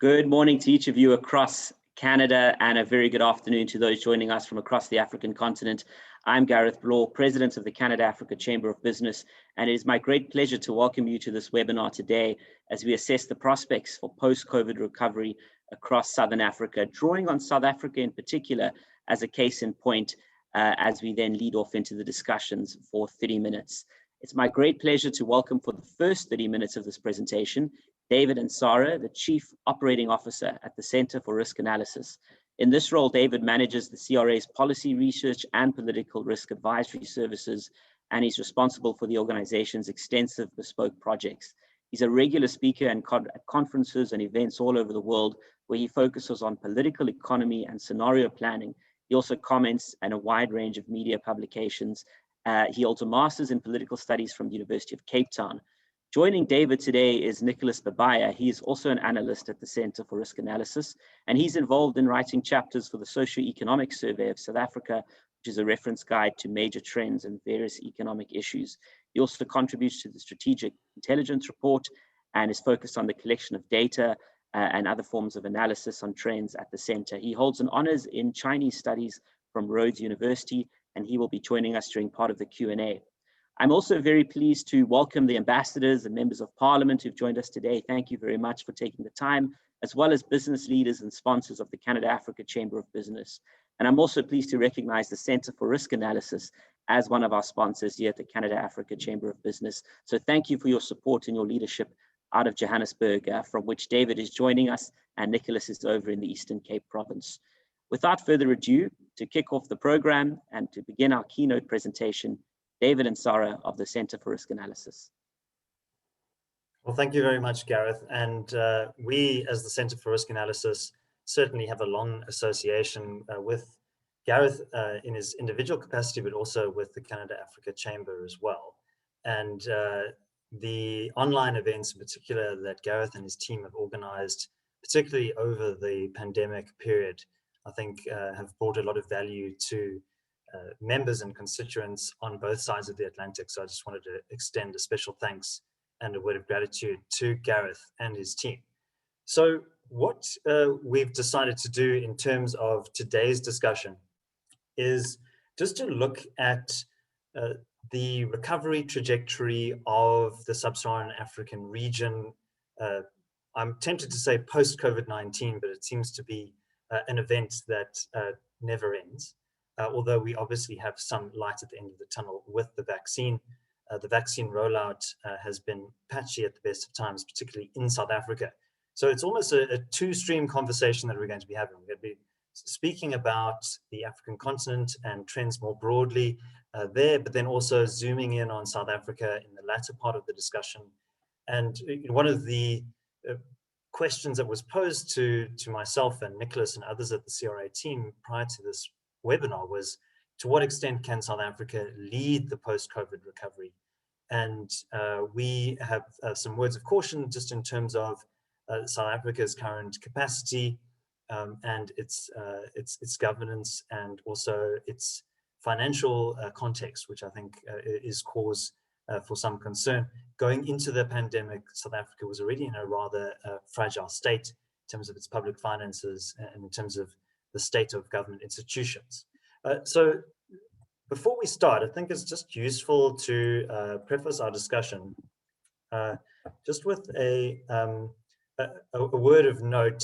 Good morning to each of you across Canada, and a very good afternoon to those joining us from across the African continent. I'm Gareth Bloor, President of the Canada-Africa Chamber of Business, and it is my great pleasure to welcome you to this webinar today as we assess the prospects for post-COVID recovery across Southern Africa, drawing on South Africa in particular as a case in point as we then lead off into the discussions for 30 minutes. It's my great pleasure to welcome for the first 30 minutes of this presentation, David Ansara, the Chief Operating Officer at the Center for Risk Analysis. In this role, David manages the CRA's policy research and political risk advisory services, and he's responsible for the organization's extensive bespoke projects. He's a regular speaker at conferences and events all over the world where he focuses on political economy and scenario planning. He also comments on a wide range of media publications. He holds a master's in political studies from the University of Cape Town. Joining David today is Nicholas Babaya. He is also an analyst at the Center for Risk Analysis, and he's involved in writing chapters for the Socio-Economic Survey of South Africa, which is a reference guide to major trends and various economic issues. He also contributes to the Strategic Intelligence Report and is focused on the collection of data and other forms of analysis on trends at the center. He holds an honors in Chinese studies from Rhodes University, and he will be joining us during part of the Q&A. I'm also very pleased to welcome the ambassadors and members of parliament who've joined us today. Thank you very much for taking the time, as well as business leaders and sponsors of the Canada-Africa Chamber of Business. And I'm also pleased to recognize the Center for Risk Analysis as one of our sponsors here at the Canada-Africa Chamber of Business. So thank you for your support and your leadership out of Johannesburg, from which David is joining us, and Nicholas is over in the Eastern Cape province. Without further ado, to kick off the program and to begin our keynote presentation, David Ansara of the Center for Risk Analysis. Well, thank you very much, Gareth. And we, as the Center for Risk Analysis, certainly have a long association with Gareth in his individual capacity, but also with the Canada-Africa Chamber as well. And the online events in particular that Gareth and his team have organized, particularly over the pandemic period, I think have brought a lot of value to members and constituents on both sides of the Atlantic. So I just wanted to extend a special thanks and a word of gratitude to Gareth and his team. So what we've decided to do in terms of today's discussion is just to look at the recovery trajectory of the Sub-Saharan African region. I'm tempted to say post-COVID-19, but it seems to be an event that never ends. Although we obviously have some light at the end of the tunnel with the vaccine. The vaccine rollout has been patchy at the best of times, particularly in South Africa. So it's almost a two-stream conversation that we're going to be having. We're going to be speaking about the African continent and trends more broadly there, but then also zooming in on South Africa in the latter part of the discussion. And one of the questions that was posed to myself and Nicholas and others at the CRA team prior to this webinar was, to what extent can South Africa lead the post-COVID recovery? And we have some words of caution just in terms of South Africa's current capacity and its governance, and also its financial context, which I think is cause for some concern. Going into the pandemic, South Africa was already in a rather fragile state in terms of its public finances and in terms of the state of government institutions. So before we start, I think it's just useful to preface our discussion just with a word of note.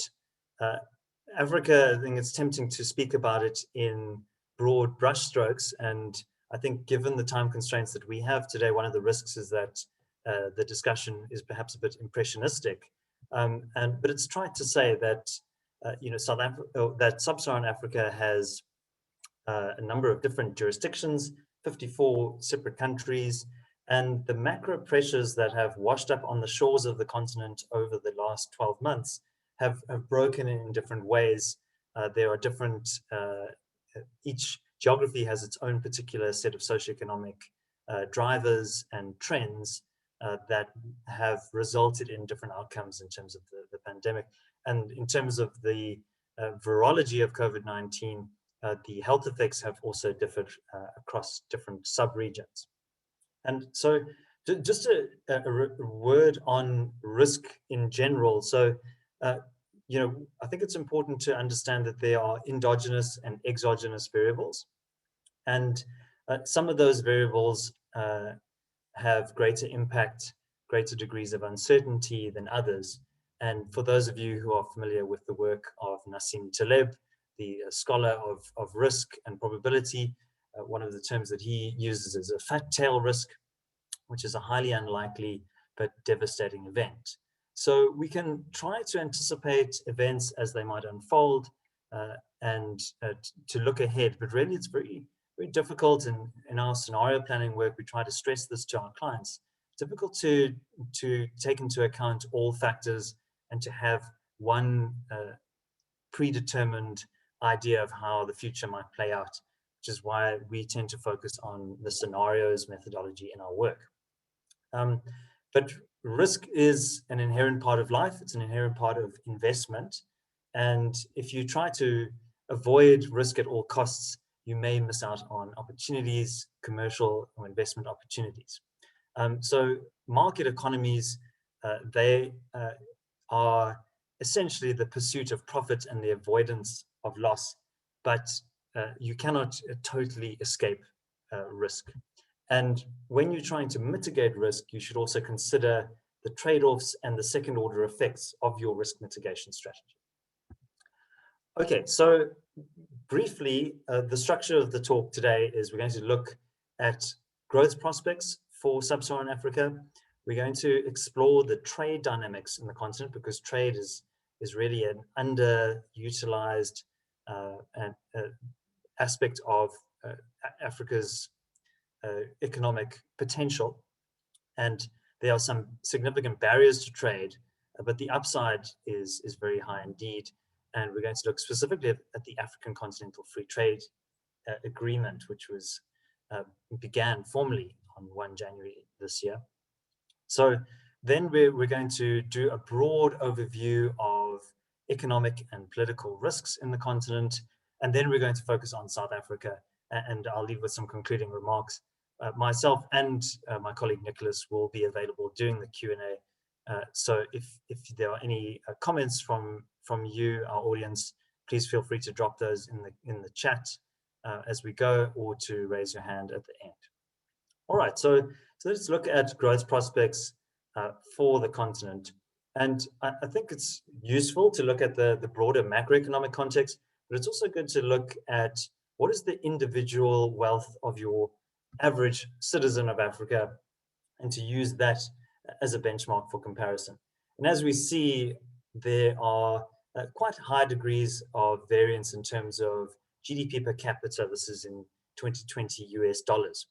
Africa, I think it's tempting to speak about it in broad brushstrokes, and I think given the time constraints that we have today, one of the risks is that the discussion is perhaps a bit impressionistic, but it's tried to say that that Sub-Saharan Africa has a number of different jurisdictions, 54 separate countries, and the macro pressures that have washed up on the shores of the continent over the last 12 months have broken in different ways. There are different, each geography has its own particular set of socioeconomic drivers and trends that have resulted in different outcomes in terms of the pandemic. And in terms of the virology of COVID-19, the health effects have also differed across different sub-regions. And so just a word on risk in general. So I think it's important to understand that there are endogenous and exogenous variables, and some of those variables have greater impact, greater degrees of uncertainty than others. And for those of you who are familiar with the work of Nassim Taleb, the scholar of risk and probability, one of the terms that he uses is a fat tail risk, which is a highly unlikely but devastating event. So we can try to anticipate events as they might unfold and to look ahead, but really it's very, very difficult. In our scenario planning work, we try to stress this to our clients. It's difficult to take into account all factors and to have one predetermined idea of how the future might play out, which is why we tend to focus on the scenarios methodology in our work. But risk is an inherent part of life. It's an inherent part of investment. And if you try to avoid risk at all costs, you may miss out on opportunities, commercial or investment opportunities. So market economies, they are essentially the pursuit of profit and the avoidance of loss, but you cannot totally escape risk. And when you're trying to mitigate risk, you should also consider the trade-offs and the second order effects of your risk mitigation strategy. Okay, so briefly, the structure of the talk today is we're going to look at growth prospects for Sub-Saharan Africa. We're going to explore the trade dynamics in the continent, because trade is really an underutilized aspect of Africa's economic potential. And there are some significant barriers to trade, but the upside is very high indeed. And we're going to look specifically at the African Continental Free Trade Agreement, which was began formally on 1 January this year. So then we're going to do a broad overview of economic and political risks in the continent. And then we're going to focus on South Africa. And I'll leave with some concluding remarks. Myself and my colleague Nicholas will be available during the Q&A. So if there are any comments from you, our audience, please feel free to drop those in the chat as we go, or to raise your hand at the end. All right, so let's look at growth prospects for the continent. And I think it's useful to look at the broader macroeconomic context, but it's also good to look at what is the individual wealth of your average citizen of Africa, and to use that as a benchmark for comparison. And as we see, there are quite high degrees of variance in terms of GDP per capita. This is in 2020 US dollars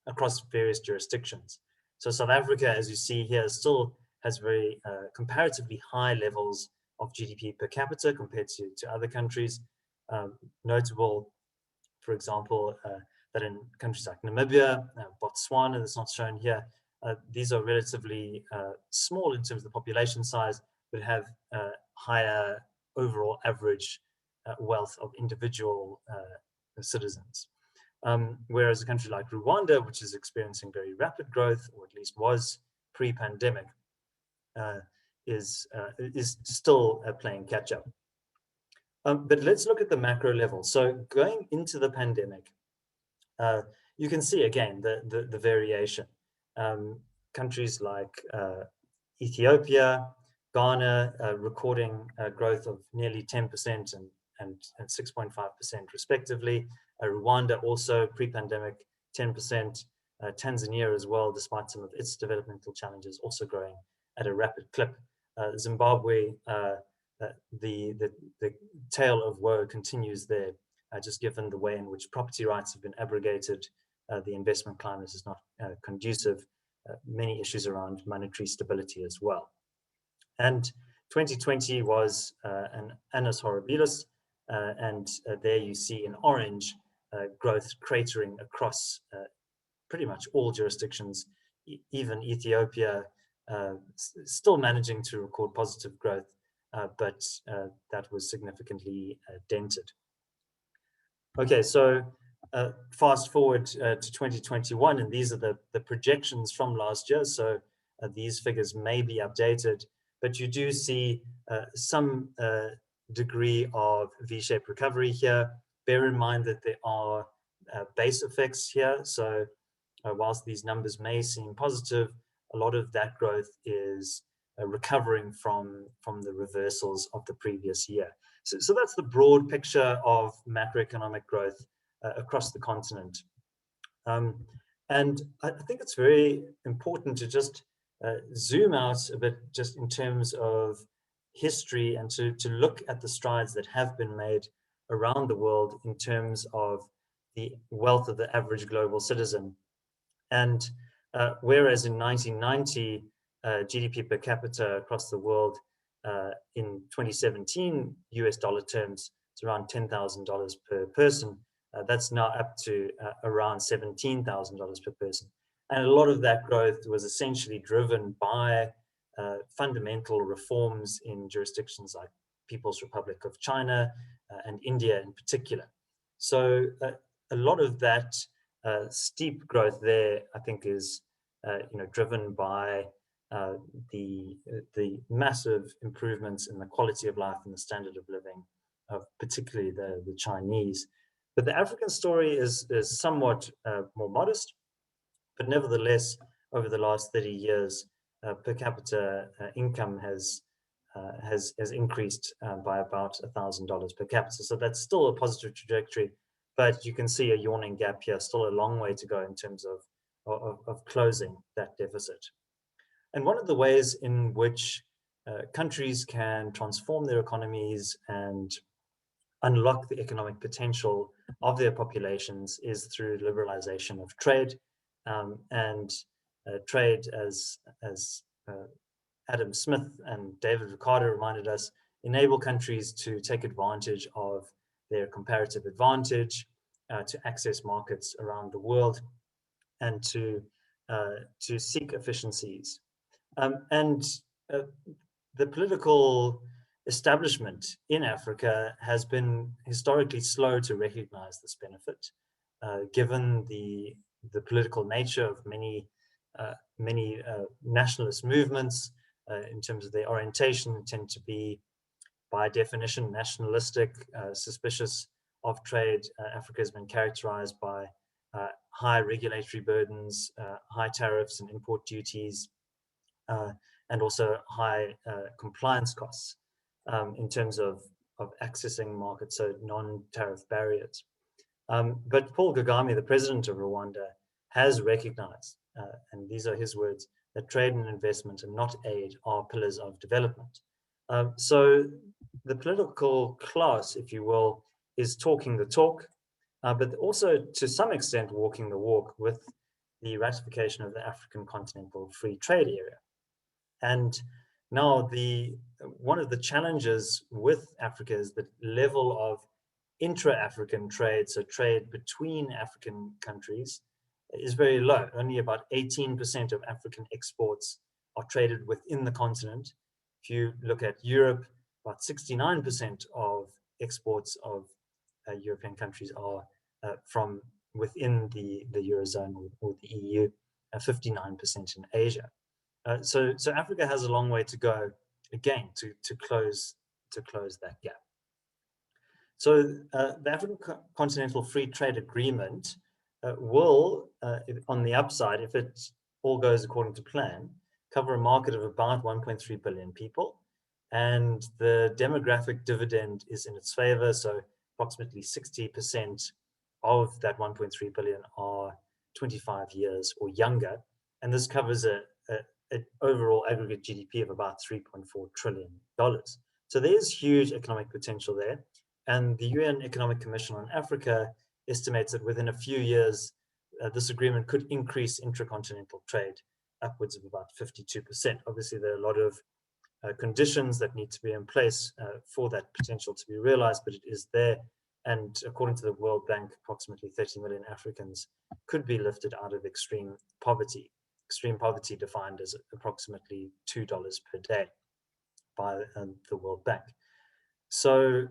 across various jurisdictions. So South Africa, as you see here, still has very comparatively high levels of GDP per capita compared to other countries. Notable, for example, that in countries like Namibia, Botswana, that's not shown here, these are relatively small in terms of the population size, but have higher overall average wealth of individual citizens. Whereas a country like Rwanda, which is experiencing very rapid growth, or at least was pre-pandemic, is still playing catch up. But let's look at the macro level. So going into the pandemic, you can see again the variation. Countries like Ethiopia, Ghana recording growth of nearly 10% and 6.5% respectively. Rwanda also pre-pandemic 10%. Tanzania as well, despite some of its developmental challenges, also growing at a rapid clip. Zimbabwe, the tale of woe continues there, just given the way in which property rights have been abrogated. The investment climate is not conducive. Many issues around monetary stability as well. And 2020 was an annus horribilis, and there you see in orange growth cratering across pretty much all jurisdictions, even Ethiopia still managing to record positive growth, but that was significantly dented. Okay, so fast forward to 2021, and these are the projections from last year. So these figures may be updated, but you do see some degree of V-shaped recovery here. Bear in mind that there are base effects here. So whilst these numbers may seem positive, a lot of that growth is recovering from the reversals of the previous year. So that's the broad picture of macroeconomic growth across the continent. And I think it's very important to just zoom out a bit just in terms of history and to look at the strides that have been made around the world in terms of the wealth of the average global citizen. And whereas in 1990, GDP per capita across the world in 2017 US dollar terms, it's around $10,000 per person. That's now up to around $17,000 per person. And a lot of that growth was essentially driven by fundamental reforms in jurisdictions like People's Republic of China and India in particular. So a lot of that steep growth there, I think, is driven by the massive improvements in the quality of life and the standard of living of particularly the Chinese. But the African story is somewhat more modest, but nevertheless, over the last 30 years, per capita income has increased by about $1,000 per capita. So that's still a positive trajectory, but you can see a yawning gap here, still a long way to go in terms of closing that deficit. And one of the ways in which countries can transform their economies and unlock the economic potential of their populations is through liberalization of trade. And trade, as Adam Smith and David Ricardo reminded us, enable countries to take advantage of their comparative advantage, to access markets around the world, and to seek efficiencies. And the political establishment in Africa has been historically slow to recognize this benefit, given the political nature of many nationalist movements. In terms of their orientation, tend to be, by definition, nationalistic, suspicious of trade. Africa has been characterized by high regulatory burdens, high tariffs and import duties, and also high compliance costs in terms of accessing markets, so non-tariff barriers. But Paul Kagame, the president of Rwanda, has recognized, and these are his words, that trade and investment and not aid are pillars of development. So the political class, if you will, is talking the talk, but also to some extent walking the walk with the ratification of the African Continental Free Trade Area. And now one of the challenges with Africa is the level of intra-African trade, so trade between African countries, is very low. Only about 18% of African exports are traded within the continent. If you look at Europe, about 69% of exports of European countries are from within the Eurozone or the EU, 59% in Asia. So Africa has a long way to go, again, to close that gap. So the African Continental Free Trade Agreement will, on the upside, if it all goes according to plan, cover a market of about 1.3 billion people. And the demographic dividend is in its favor. So approximately 60% of that 1.3 billion are 25 years or younger. And this covers an overall aggregate GDP of about $3.4 trillion. So there's huge economic potential there. And the UN Economic Commission on Africa estimates that within a few years, this agreement could increase intracontinental trade upwards of about 52%. Obviously, there are a lot of conditions that need to be in place for that potential to be realized, but it is there. And according to the World Bank, approximately 30 million Africans could be lifted out of extreme poverty defined as approximately $2 per day by the World Bank. So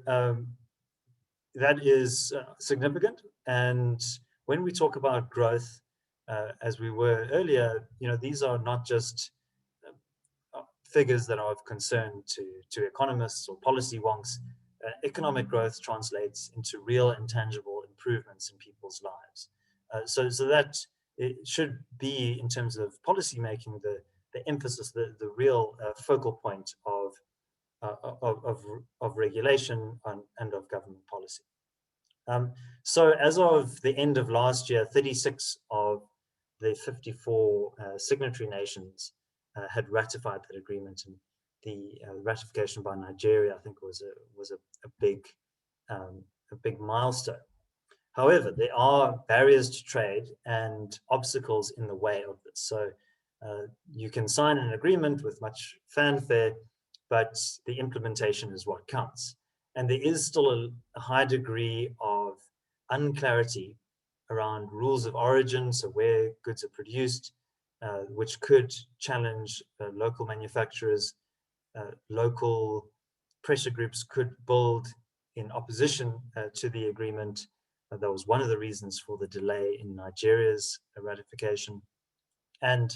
that is significant. And when we talk about growth, as we were earlier, these are not just figures that are of concern to economists or policy wonks, economic growth translates into real and tangible improvements in people's lives. So that it should be, in terms of policy making, the emphasis, the real focal point of regulation and of government policy. So as of the end of last year, 36 of the 54 signatory nations had ratified that agreement, and the ratification by Nigeria, I think, was a big milestone. However, there are barriers to trade and obstacles in the way of this. So you can sign an agreement with much fanfare, but the implementation is what counts. And there is still a high degree of unclarity around rules of origin, so where goods are produced, which could challenge local manufacturers. Local pressure groups could build in opposition to the agreement. That was one of the reasons for the delay in Nigeria's ratification. And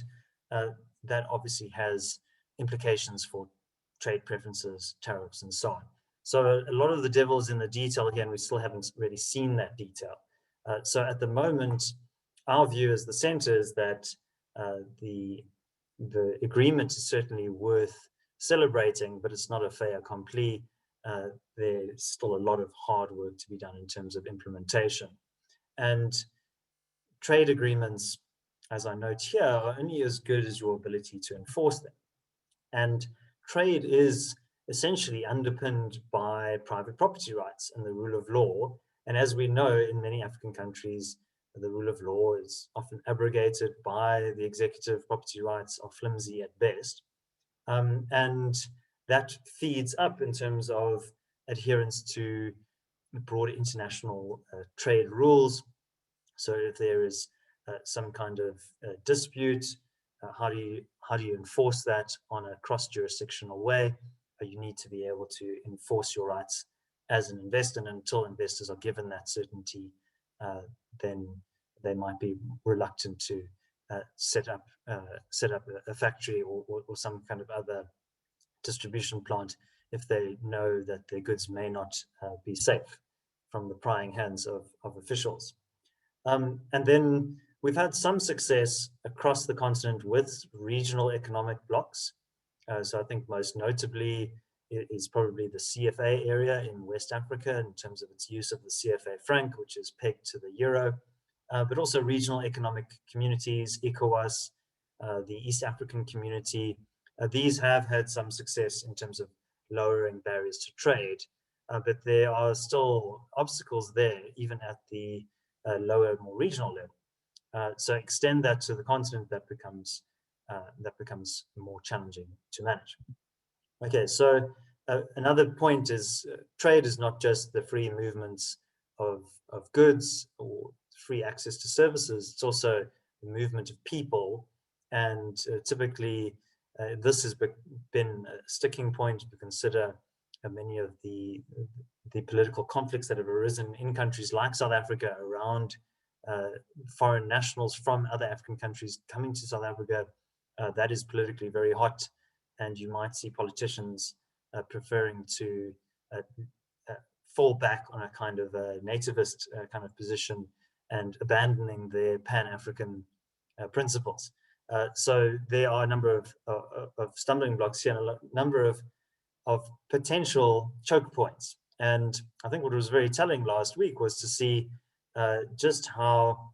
that obviously has implications for trade preferences, tariffs, and so on. So a lot of the devil's in the detail here, and we still haven't really seen that detail. So at the moment, our view as the center is that the agreement is certainly worth celebrating, but it's not a fait accompli. There's still a lot of hard work to be done in terms of implementation. And trade agreements, as I note here, are only as good as your ability to enforce them. And trade is essentially underpinned by private property rights and the rule of law. And as we know, in many African countries, the rule of law is often abrogated by the executive. Property rights are flimsy at best. And that feeds up in terms of adherence to broad international trade rules. So if there is some kind of dispute, how do you enforce that on a cross-jurisdictional way? You need to be able to enforce your rights as an investor, and until investors are given that certainty, then they might be reluctant to set up a factory or some kind of other distribution plant if they know that their goods may not be safe from the prying hands of officials. And then we've had some success across the continent with regional economic blocs. So I think most notably is probably the CFA area in West Africa in terms of its use of the CFA franc, which is pegged to the euro, but also regional economic communities, ECOWAS, the East African community. These have had some success in terms of lowering barriers to trade, but there are still obstacles there, even at the lower, more regional level. So extend that to the continent, that becomes more challenging to manage. Okay, so another point is trade is not just the free movements of goods or free access to services, it's also the movement of people. And typically this has been a sticking point to consider many of the political conflicts that have arisen in countries like South Africa around foreign nationals from other African countries coming to South Africa. That is politically very hot, and you might see politicians preferring to fall back on a kind of a nativist kind of position and abandoning their Pan-African principles. So there are a number of stumbling blocks here, and a number of potential choke points. And I think what was very telling last week was to see just how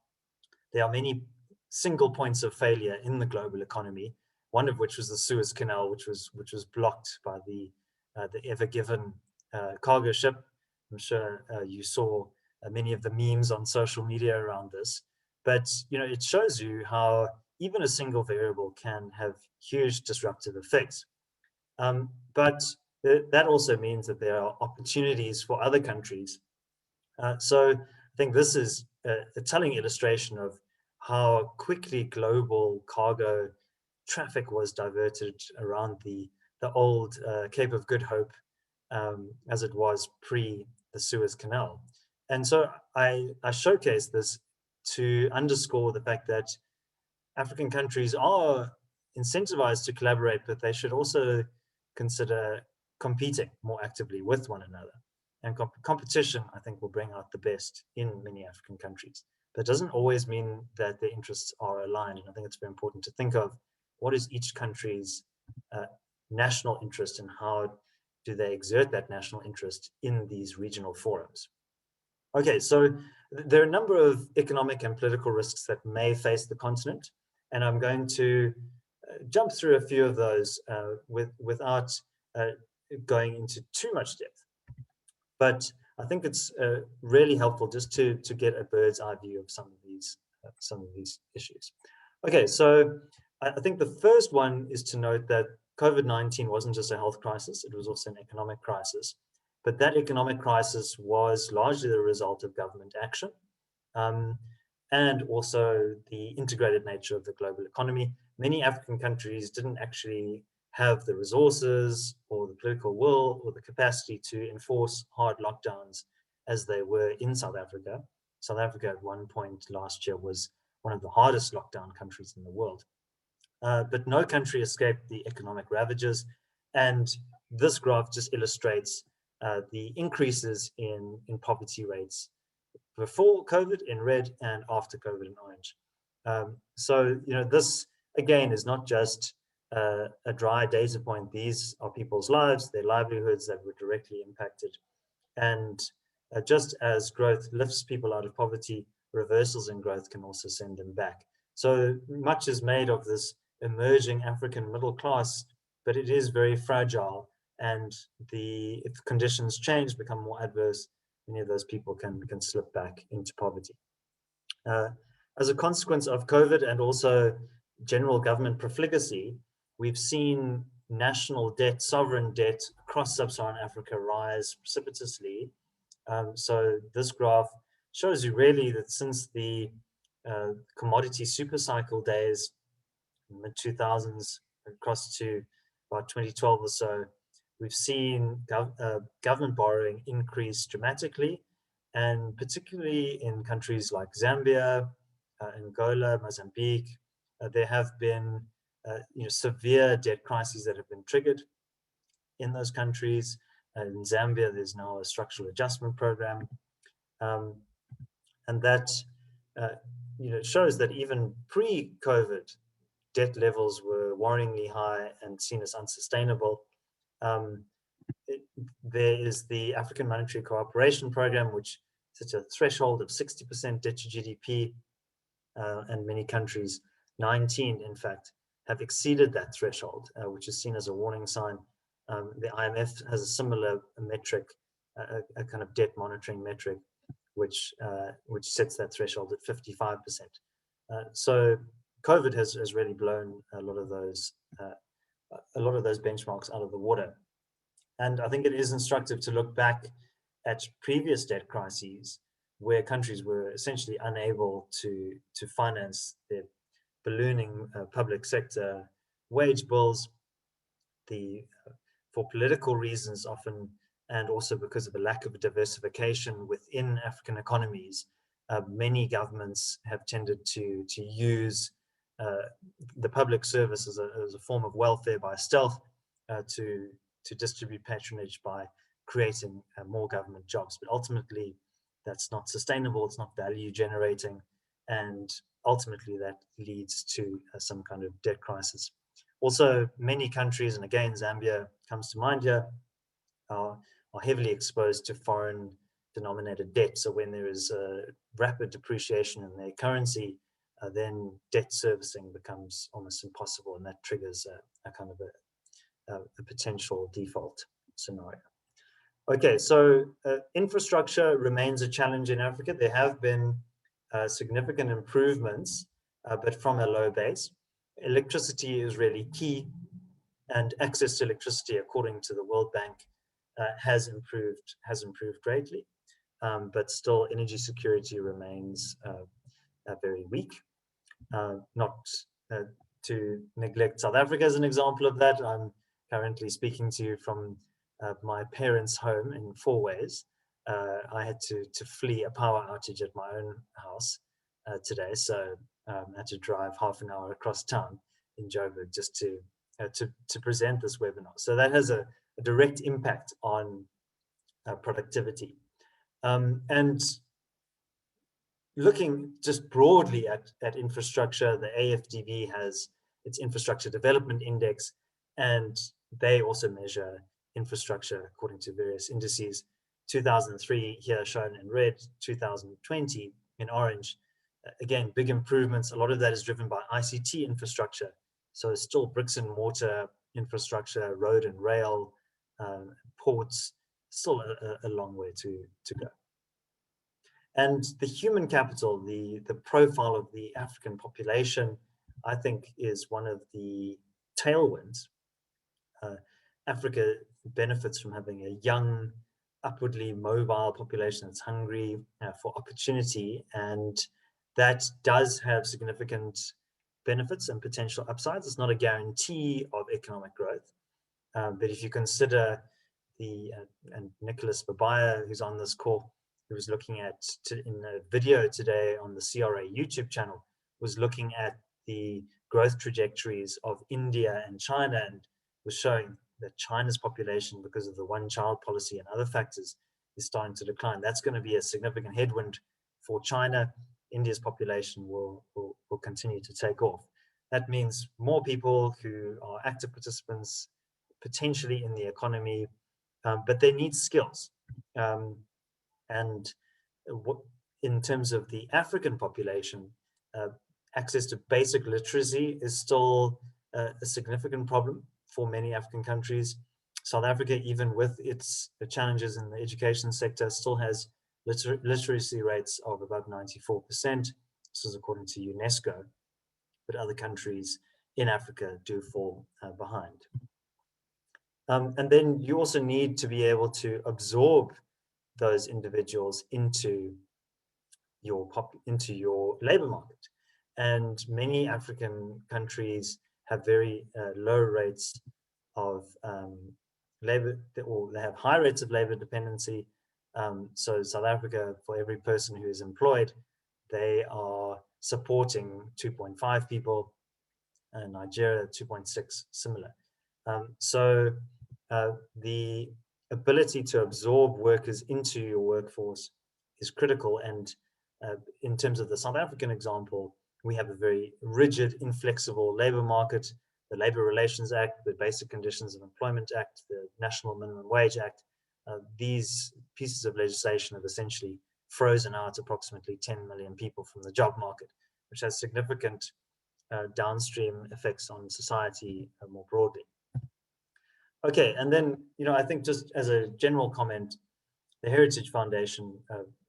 there are many single points of failure in the global economy. One of which was the Suez Canal, which was blocked by the Ever Given cargo ship. I'm sure you saw many of the memes on social media around this. But it shows you how even a single variable can have huge disruptive effects. But that also means that there are opportunities for other countries. So I think this is a telling illustration of how quickly global cargo traffic was diverted around the old Cape of Good Hope as it was pre the Suez Canal. And so I showcase this to underscore the fact that African countries are incentivized to collaborate, but they should also consider competing more actively with one another. And competition, I think, will bring out the best in many African countries. That doesn't always mean that their interests are aligned. And I think it's very important to think of what is each country's national interest and how do they exert that national interest in these regional forums. Okay, so there are a number of economic and political risks that may face the continent, and I'm going to jump through a few of those without going into too much depth. But I think it's really helpful just to get a bird's eye view of some of these issues. Okay, so I think the first one is to note that COVID-19 wasn't just a health crisis, it was also an economic crisis. But that economic crisis was largely the result of government action and also the integrated nature of the global economy. Many African countries didn't actually have the resources or the political will or the capacity to enforce hard lockdowns as they were in South Africa. South Africa at one point last year was one of the hardest lockdown countries in the world. But no country escaped the economic ravages. And this graph just illustrates the increases in poverty rates before COVID in red and after COVID in orange. So, this again is not just a dry data point. These are people's lives, their livelihoods that were directly impacted. And just as growth lifts people out of poverty, reversals in growth can also send them back. So much is made of this emerging African middle class, but it is very fragile. And if conditions change, become more adverse, many of those people can slip back into poverty. As a consequence of COVID and also general government profligacy, we've seen national debt, sovereign debt across Sub-Saharan Africa rise precipitously. So this graph shows you really that since the commodity supercycle days, mid-2000s across to about 2012 or so, we've seen government borrowing increase dramatically, and particularly in countries like Zambia, Angola, Mozambique, there have been severe debt crises that have been triggered in those countries. In Zambia, there's now a structural adjustment program, and that shows that even pre-COVID, debt levels were worryingly high and seen as unsustainable. There is the African Monetary Cooperation Program, which sets a threshold of 60% debt to GDP, and many countries, 19 in fact, have exceeded that threshold, which is seen as a warning sign. The IMF has a similar metric, a kind of debt monitoring metric, which sets that threshold at 55%. So COVID has really blown a lot of those benchmarks out of the water. And I think it is instructive to look back at previous debt crises where countries were essentially unable to finance their ballooning public sector wage bills, for political reasons often, and also because of a lack of diversification within African economies. Many governments have tended to use the public service as a form of welfare by stealth, to distribute patronage by creating more government jobs. But ultimately, that's not sustainable, it's not value generating, and ultimately that leads to some kind of debt crisis. Also, many countries, and again, Zambia comes to mind here, are heavily exposed to foreign denominated debt. So when there is a rapid depreciation in their currency, then debt servicing becomes almost impossible, and that triggers a kind of a potential default scenario. Okay, so infrastructure remains a challenge in Africa. There have been significant improvements, but from a low base. Electricity is really key, and access to electricity, according to the World Bank, has improved greatly, but still energy security remains very weak. Not to neglect South Africa as an example of that. I'm currently speaking to you from my parents' home in Fourways. I had to flee a power outage at my own house today, so I had to drive half an hour across town. in Joburg just to present this webinar. So that has a direct impact on productivity. And looking just broadly at infrastructure, the AFDB has its Infrastructure Development Index, and they also measure infrastructure according to various indices. 2003 here shown in red, 2020 in orange. Again, big improvements. A lot of that is driven by ICT infrastructure. So it's still bricks and mortar infrastructure, road and rail, ports, still a long way to go. And the human capital, the profile of the African population, I think is one of the tailwinds. Africa benefits from having a young, upwardly mobile population that's hungry for opportunity, and that does have significant benefits and potential upsides. It's not a guarantee of economic growth, but if you consider and Nicholas Babaya, who's on this call, who was looking at in a video today on the CRA YouTube channel, was looking at the growth trajectories of India and China, and was showing that China's population, because of the one-child policy and other factors, is starting to decline. That's going to be a significant headwind for China. India's population will continue to take off. That means more people who are active participants, potentially in the economy, but they need skills. And in terms of the African population, access to basic literacy is still a significant problem for many African countries. South Africa, even with its challenges in the education sector, still has literacy rates of about 94%. This is according to UNESCO, but other countries in Africa do fall behind. And then you also need to be able to absorb those individuals into your labor market. And many African countries have very low rates of labor, or they have high rates of labor dependency. So South Africa, for every person who is employed, they are supporting 2.5 people, and Nigeria 2.6, similar. So the ability to absorb workers into your workforce is critical. And in terms of the South African example, we have a very rigid, inflexible labor market. The Labor Relations Act, the Basic Conditions of Employment Act, the National Minimum Wage Act, these pieces of legislation have essentially frozen out approximately 10 million people from the job market, which has significant downstream effects on society more broadly. Okay, and then, I think just as a general comment, the Heritage Foundation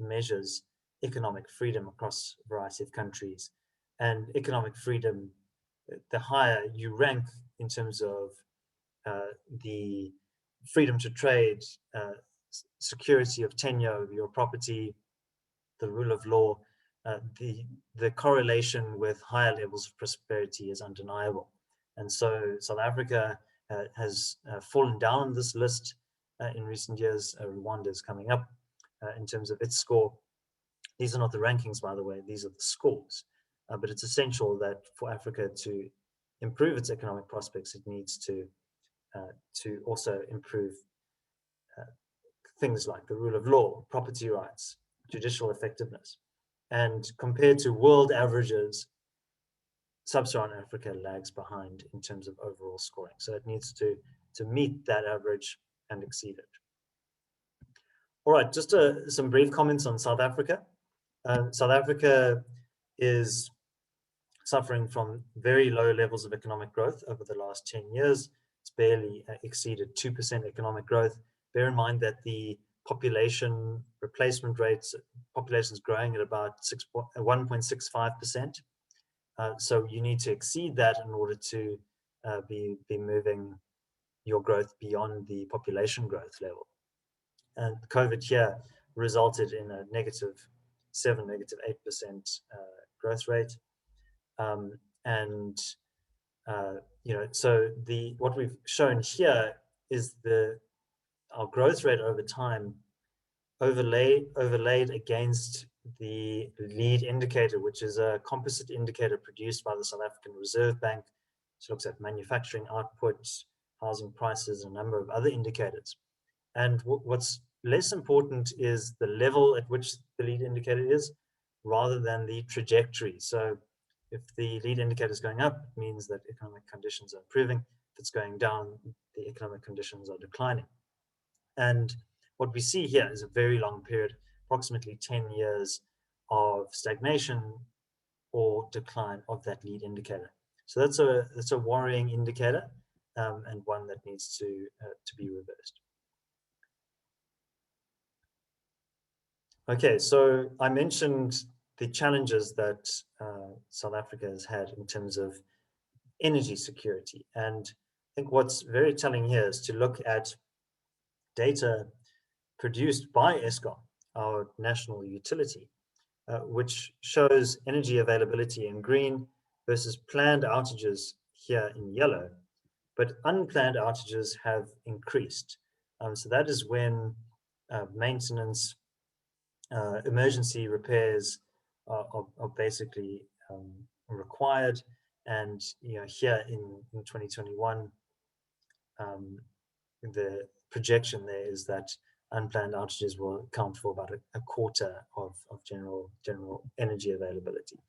measures economic freedom across a variety of countries. And economic freedom, the higher you rank in terms of the freedom to trade, security of tenure of your property, the rule of law, the correlation with higher levels of prosperity is undeniable. And so South Africa has fallen down this list in recent years. Rwanda is coming up in terms of its score. These are not the rankings, by the way, these are the scores. But it's essential that for Africa to improve its economic prospects, it needs to also improve things like the rule of law, property rights, judicial effectiveness. And compared to world averages, Sub-Saharan Africa lags behind in terms of overall scoring. So it needs to meet that average and exceed it. All right, just some brief comments on South Africa. South Africa is suffering from very low levels of economic growth over the last 10 years. It's barely exceeded 2% economic growth. Bear in mind that the population replacement rates, population is growing at about 1.65%. So you need to exceed that in order to be moving your growth beyond the population growth level. And COVID here resulted in a -7, -8% growth rate. So what we've shown here is our growth rate over time overlaid against the lead indicator, which is a composite indicator produced by the South African Reserve Bank So it looks at manufacturing output, housing prices, and a number of other indicators. And what's less important is the level at which the lead indicator is, rather than the trajectory. So if the lead indicator is going up, it means that economic conditions are improving. If it's going down, the economic conditions are declining. And what we see here is a very long period, approximately 10 years of stagnation or decline of that lead indicator. So that's a worrying indicator, and one that needs to be reversed. Okay, so I mentioned the challenges that South Africa has had in terms of energy security. And I think what's very telling here is to look at data produced by Eskom, our national utility, which shows energy availability in green versus planned outages here in yellow. But unplanned outages have increased. So that is when maintenance, emergency repairs are basically required. And here in 2021, the projection there is that unplanned outages will account for about a quarter of general energy availability.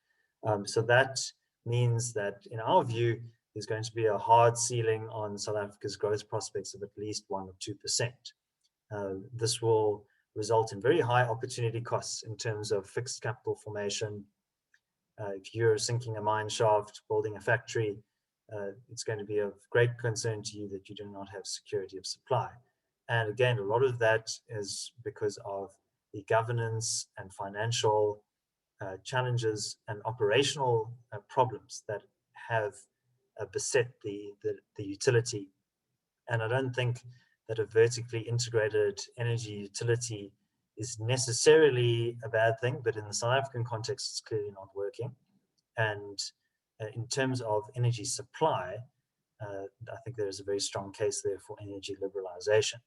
So that means that, in our view, there's going to be a hard ceiling on South Africa's growth prospects of at least 1 or 2%. This will result in very high opportunity costs in terms of fixed capital formation. If you're sinking a mine shaft, building a factory, it's going to be of great concern to you that you do not have security of supply. And again, a lot of that is because of the governance and financial challenges and operational problems that have beset the utility. And I don't think that a vertically integrated energy utility is necessarily a bad thing, but in the South African context, it's clearly not working. And in terms of energy supply, I think there is a very strong case there for energy liberalization.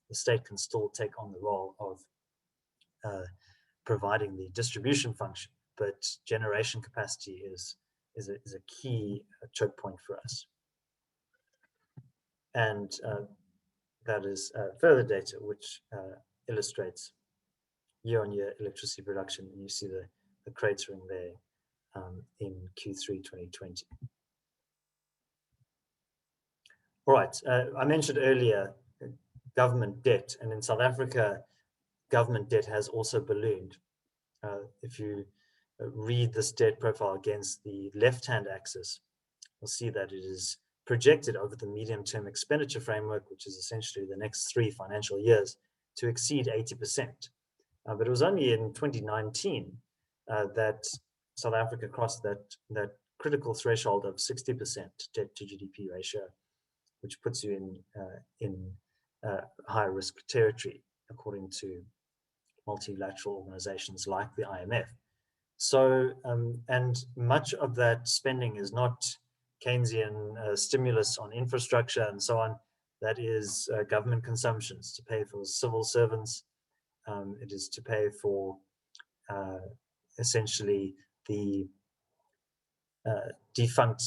The state can still take on the role of providing the distribution function, but generation capacity is a key choke point for us. And that is further data which illustrates year-on-year electricity production, and you see the cratering there in Q3 2020. All right, I mentioned earlier government debt, and in South Africa, government debt has also ballooned. If you read this debt profile against the left-hand axis, you'll see that it is projected over the medium-term expenditure framework, which is essentially the next 3 financial years, to exceed 80%. But it was only in 2019 that South Africa crossed that critical threshold of 60% debt to GDP ratio, which puts you in high risk territory, according to multilateral organizations like the IMF. So, and much of that spending is not Keynesian stimulus on infrastructure and so on. That is government consumptions to pay for civil servants. It is to pay for essentially the defunct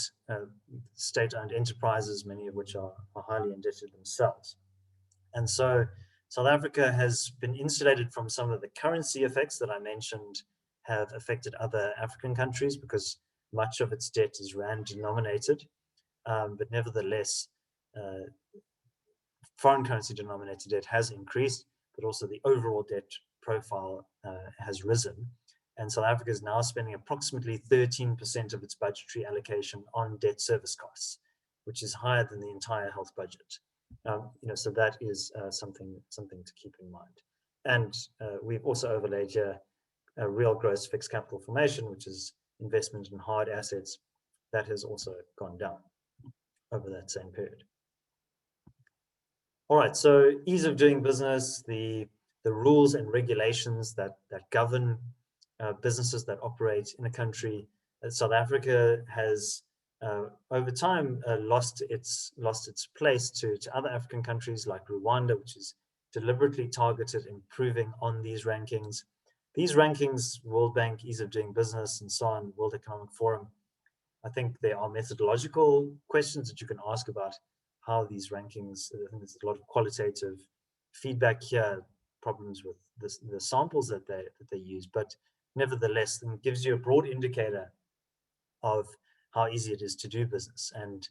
state-owned enterprises, many of which are highly indebted themselves. And so South Africa has been insulated from some of the currency effects that I mentioned have affected other African countries, because much of its debt is rand denominated. But nevertheless, foreign currency denominated debt has increased, but also the overall debt profile has risen. And South Africa is now spending approximately 13% of its budgetary allocation on debt service costs, which is higher than the entire health budget. So that is something to keep in mind. And we've also overlaid here a real gross fixed capital formation, which is investment in hard assets, that has also gone down over that same period. All right, so ease of doing business, the rules and regulations that govern businesses that operate in a country. South Africa has over time lost its place to other African countries like Rwanda, which is deliberately targeted improving on these rankings. These rankings, World Bank, Ease of Doing Business, and so on, World Economic Forum, I think there are methodological questions that you can ask about how these rankings, I think there's a lot of qualitative feedback here, problems with the samples that they use, but nevertheless, it gives you a broad indicator of how easy it is to do business. And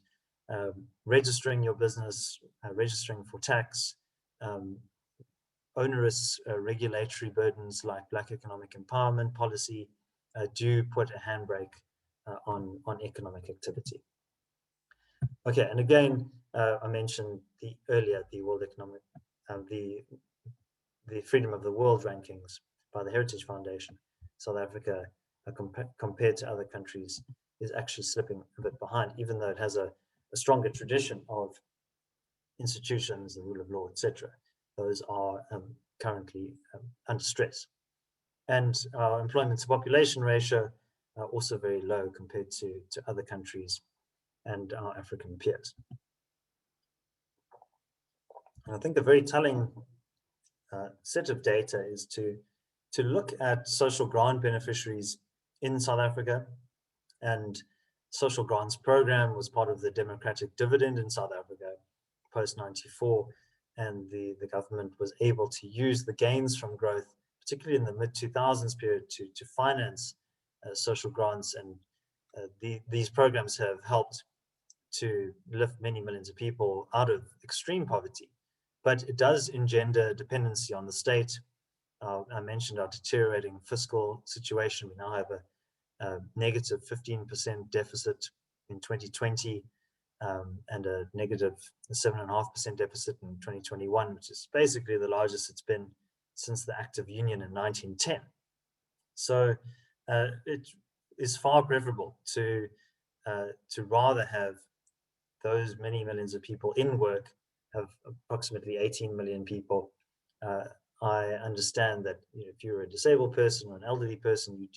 registering your business, registering for tax, onerous regulatory burdens like Black economic empowerment policy do put a handbrake on economic activity. Okay, and again, I mentioned earlier the World Economic, the Freedom of the World rankings by the Heritage Foundation. South Africa, compared to other countries, is actually slipping a bit behind, even though it has a stronger tradition of institutions, the rule of law, etc. Those are currently under stress. And our employment to population ratio also very low compared to other countries and our African peers. And I think a very telling set of data is to look at social grant beneficiaries in South Africa. And social grants program was part of the democratic dividend in South Africa post 94, and the government was able to use the gains from growth, particularly in the mid 2000s period, to finance social grants, and these programs have helped to lift many millions of people out of extreme poverty. But it does engender dependency on the state. I mentioned our deteriorating fiscal situation. We now have a negative 15% deficit in 2020 and a negative 7.5% deficit in 2021, which is basically the largest it's been since the Act of Union in 1910. So it is far preferable to rather have those many millions of people in work, have approximately 18 million people. I understand that if you're a disabled person or an elderly person, you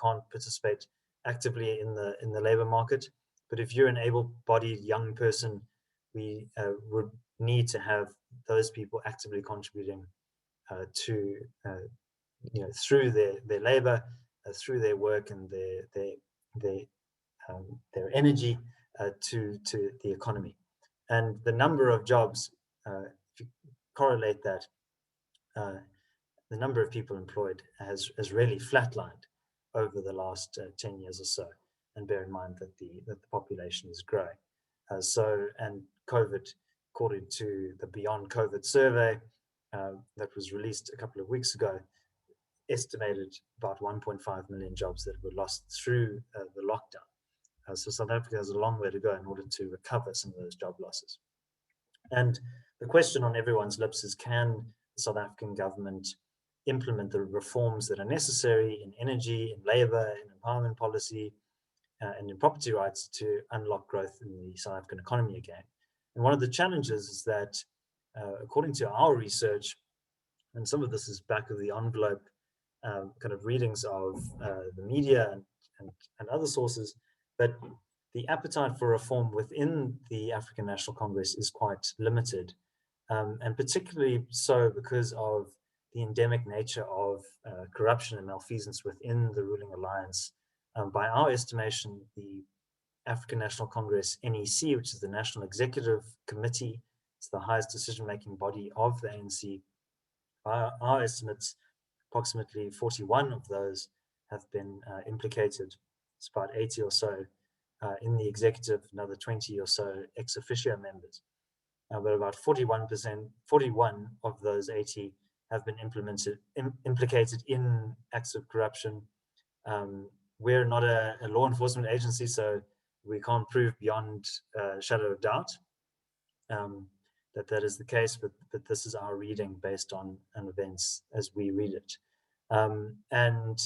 can't participate actively in the labor market. But if you're an able-bodied young person, we would need to have those people actively contributing to through their labor, through their work and their energy to the economy. And the number of jobs, if you correlate that, the number of people employed has really flatlined over the last 10 years or so. And bear in mind that the population is growing. And COVID, according to the Beyond COVID survey that was released a couple of weeks ago, estimated about 1.5 million jobs that were lost through the lockdown. So South Africa has a long way to go in order to recover some of those job losses. And the question on everyone's lips is, can the South African government implement the reforms that are necessary in energy, in labor, in empowerment policy, and in property rights to unlock growth in the South African economy again? And one of the challenges is that, according to our research, and some of this is back of the envelope kind of readings of the media and other sources, but the appetite for reform within the African National Congress is quite limited, and particularly so because of the endemic nature of corruption and malfeasance within the ruling alliance. By our estimation, the African National Congress, NEC, which is the National Executive Committee, it's the highest decision-making body of the ANC. By our estimates, approximately 41 of those have been implicated. It's about 80 or so in the executive, another 20 or so ex officio members. But about 41 of those 80 have been implicated in acts of corruption. We're not a law enforcement agency, so we can't prove beyond shadow of doubt that is the case, but this is our reading based on events as we read it. And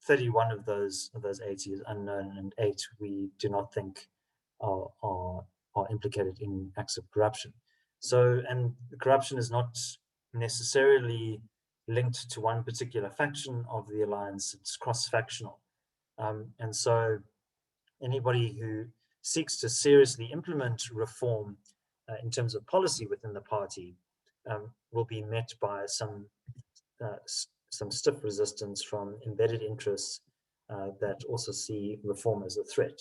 31 of those 80 is unknown, and 8 we do not think are implicated in acts of corruption. So, and corruption is not necessarily linked to one particular faction of the alliance, it's cross-factional. And so anybody who seeks to seriously implement reform in terms of policy within the party will be met by some stiff resistance from embedded interests that also see reform as a threat.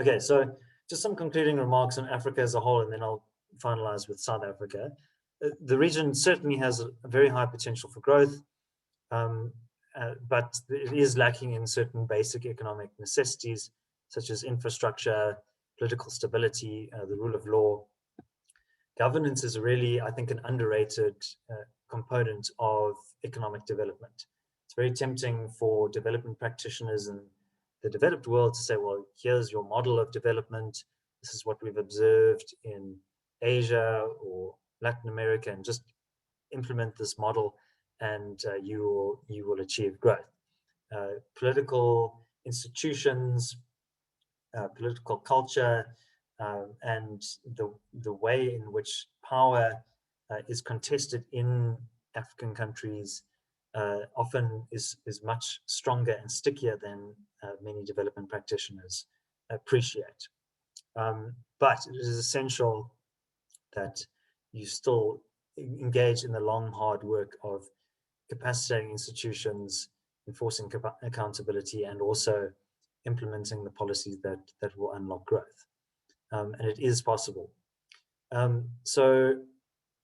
Okay, so just some concluding remarks on Africa as a whole, and then I'll finalize with South Africa. The region certainly has a very high potential for growth, but it is lacking in certain basic economic necessities, such as infrastructure, political stability, the rule of law. Governance is really, I think, an underrated component of economic development. It's very tempting for development practitioners in the developed world to say, well, here's your model of development. This is what we've observed in Asia or Latin America, and just implement this model and you will achieve growth. Political institutions, political culture, and the way in which power is contested in African countries often is much stronger and stickier than many development practitioners appreciate. But it is essential that you still engage in the long, hard work of capacitating institutions, enforcing accountability, and also implementing the policies that will unlock growth. And it is possible.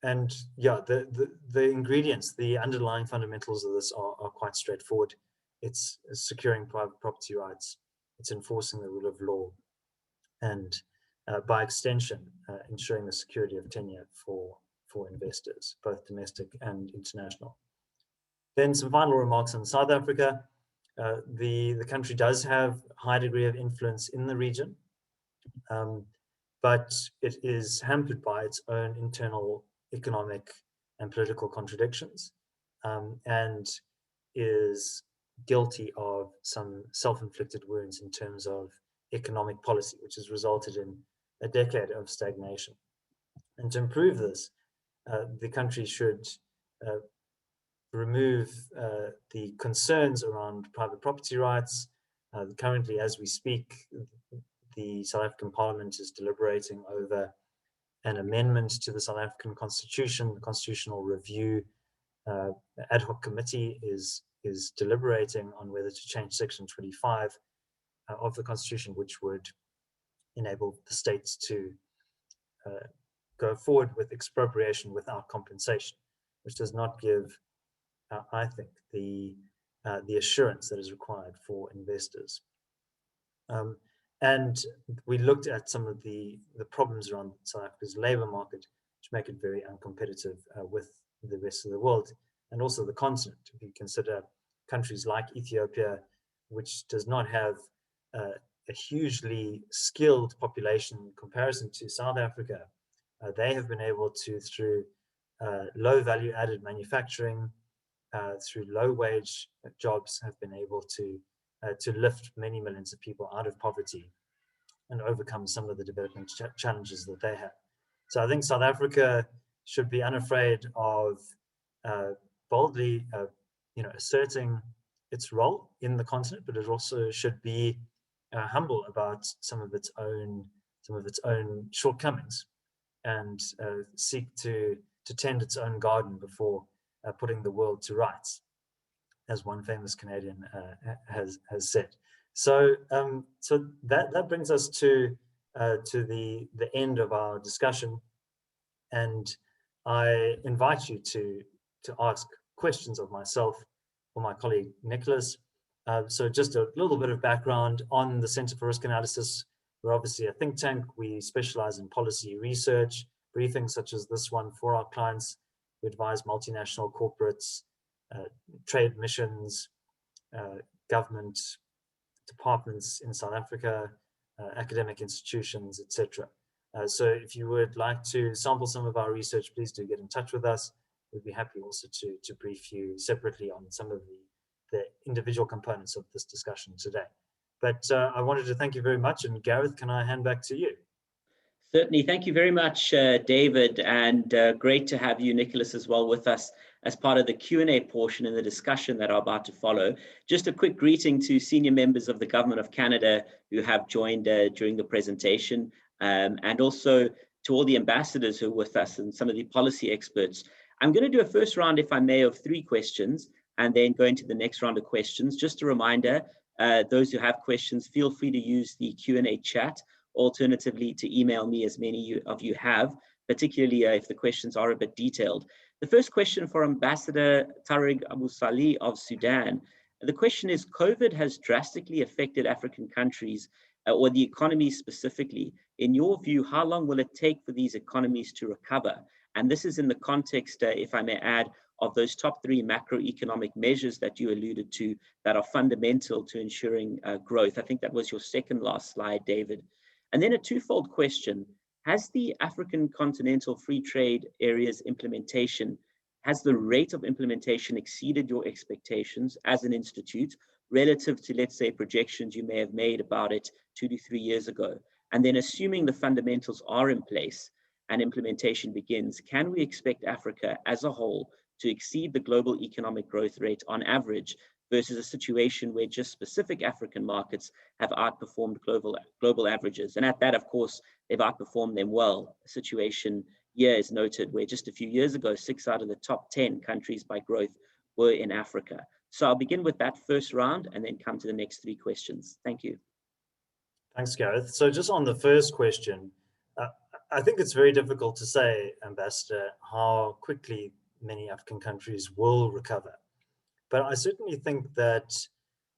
And yeah, the ingredients, the underlying fundamentals of this are quite straightforward. It's securing private property rights, it's enforcing the rule of law, and by extension, ensuring the security of tenure for investors, both domestic and international. Then some final remarks on South Africa. The country does have a high degree of influence in the region, but it is hampered by its own internal economic and political contradictions, and is guilty of some self-inflicted wounds in terms of economic policy, which has resulted in a decade of stagnation. And to improve this, the country should remove the concerns around private property rights. Currently, as we speak, the South African Parliament is deliberating over an amendment to the South African Constitution. The Constitutional Review Ad Hoc Committee is deliberating on whether to change Section 25 of the Constitution, which would enable the states to go forward with expropriation without compensation, which does not give, I think, the assurance that is required for investors. And we looked at some of the problems around South Africa's labor market, which make it very uncompetitive with the rest of the world, and also the continent. If you consider countries like Ethiopia, which does not have a hugely skilled population in comparison to South Africa, they have been able to, through low value added manufacturing, through low wage jobs, have been able to lift many millions of people out of poverty and overcome some of the development challenges that they have. So I think South Africa should be unafraid of boldly, asserting its role in the continent, but it also should be humble about some of its own shortcomings, and seek to tend its own garden before putting the world to rights, as one famous Canadian has said. So that brings us to the end of our discussion, and I invite you to ask questions of myself or my colleague Nicholas. So just a little bit of background on the Center for Risk Analysis. We're obviously a think tank. We specialize in policy research, briefings such as this one for our clients. We advise multinational corporates, trade missions, government departments in South Africa, academic institutions, etc. So if you would like to sample some of our research, please do get in touch with us. We'd be happy also to brief you separately on some of the individual components of this discussion today. But I wanted to thank you very much. And Gareth, can I hand back to you? Certainly. Thank you very much, David, and great to have you, Nicholas, as well with us as part of the Q&A portion in the discussion that are about to follow. Just a quick greeting to senior members of the Government of Canada who have joined during the presentation, and also to all the ambassadors who are with us and some of the policy experts. I'm going to do a first round, if I may, of 3 questions, and then go into the next round of questions. Just a reminder, Those who have questions, feel free to use the Q&A chat. Alternatively, to email me, as many of you have, particularly if the questions are a bit detailed. The first question for Ambassador Tariq Abu Salih of Sudan. The question is, COVID has drastically affected African countries, or the economies specifically. In your view, how long will it take for these economies to recover? And this is in the context, if I may add, of those top 3 macroeconomic measures that you alluded to that are fundamental to ensuring growth. I think that was your second last slide, David. And then a twofold question. Has the African Continental Free Trade Area's implementation, has the rate of implementation exceeded your expectations as an institute relative to, let's say, projections you may have made about it 2 to 3 years ago? And then assuming the fundamentals are in place and implementation begins, can we expect Africa as a whole to exceed the global economic growth rate on average versus a situation where just specific African markets have outperformed global averages? And at that, of course, they've outperformed them well. A situation here is noted where just a few years ago, 6 out of the top 10 countries by growth were in Africa. So I'll begin with that first round and then come to the next 3 questions. Thank you. Thanks, Gareth. So just on the first question, I think it's very difficult to say, Ambassador, how quickly many African countries will recover. But I certainly think that,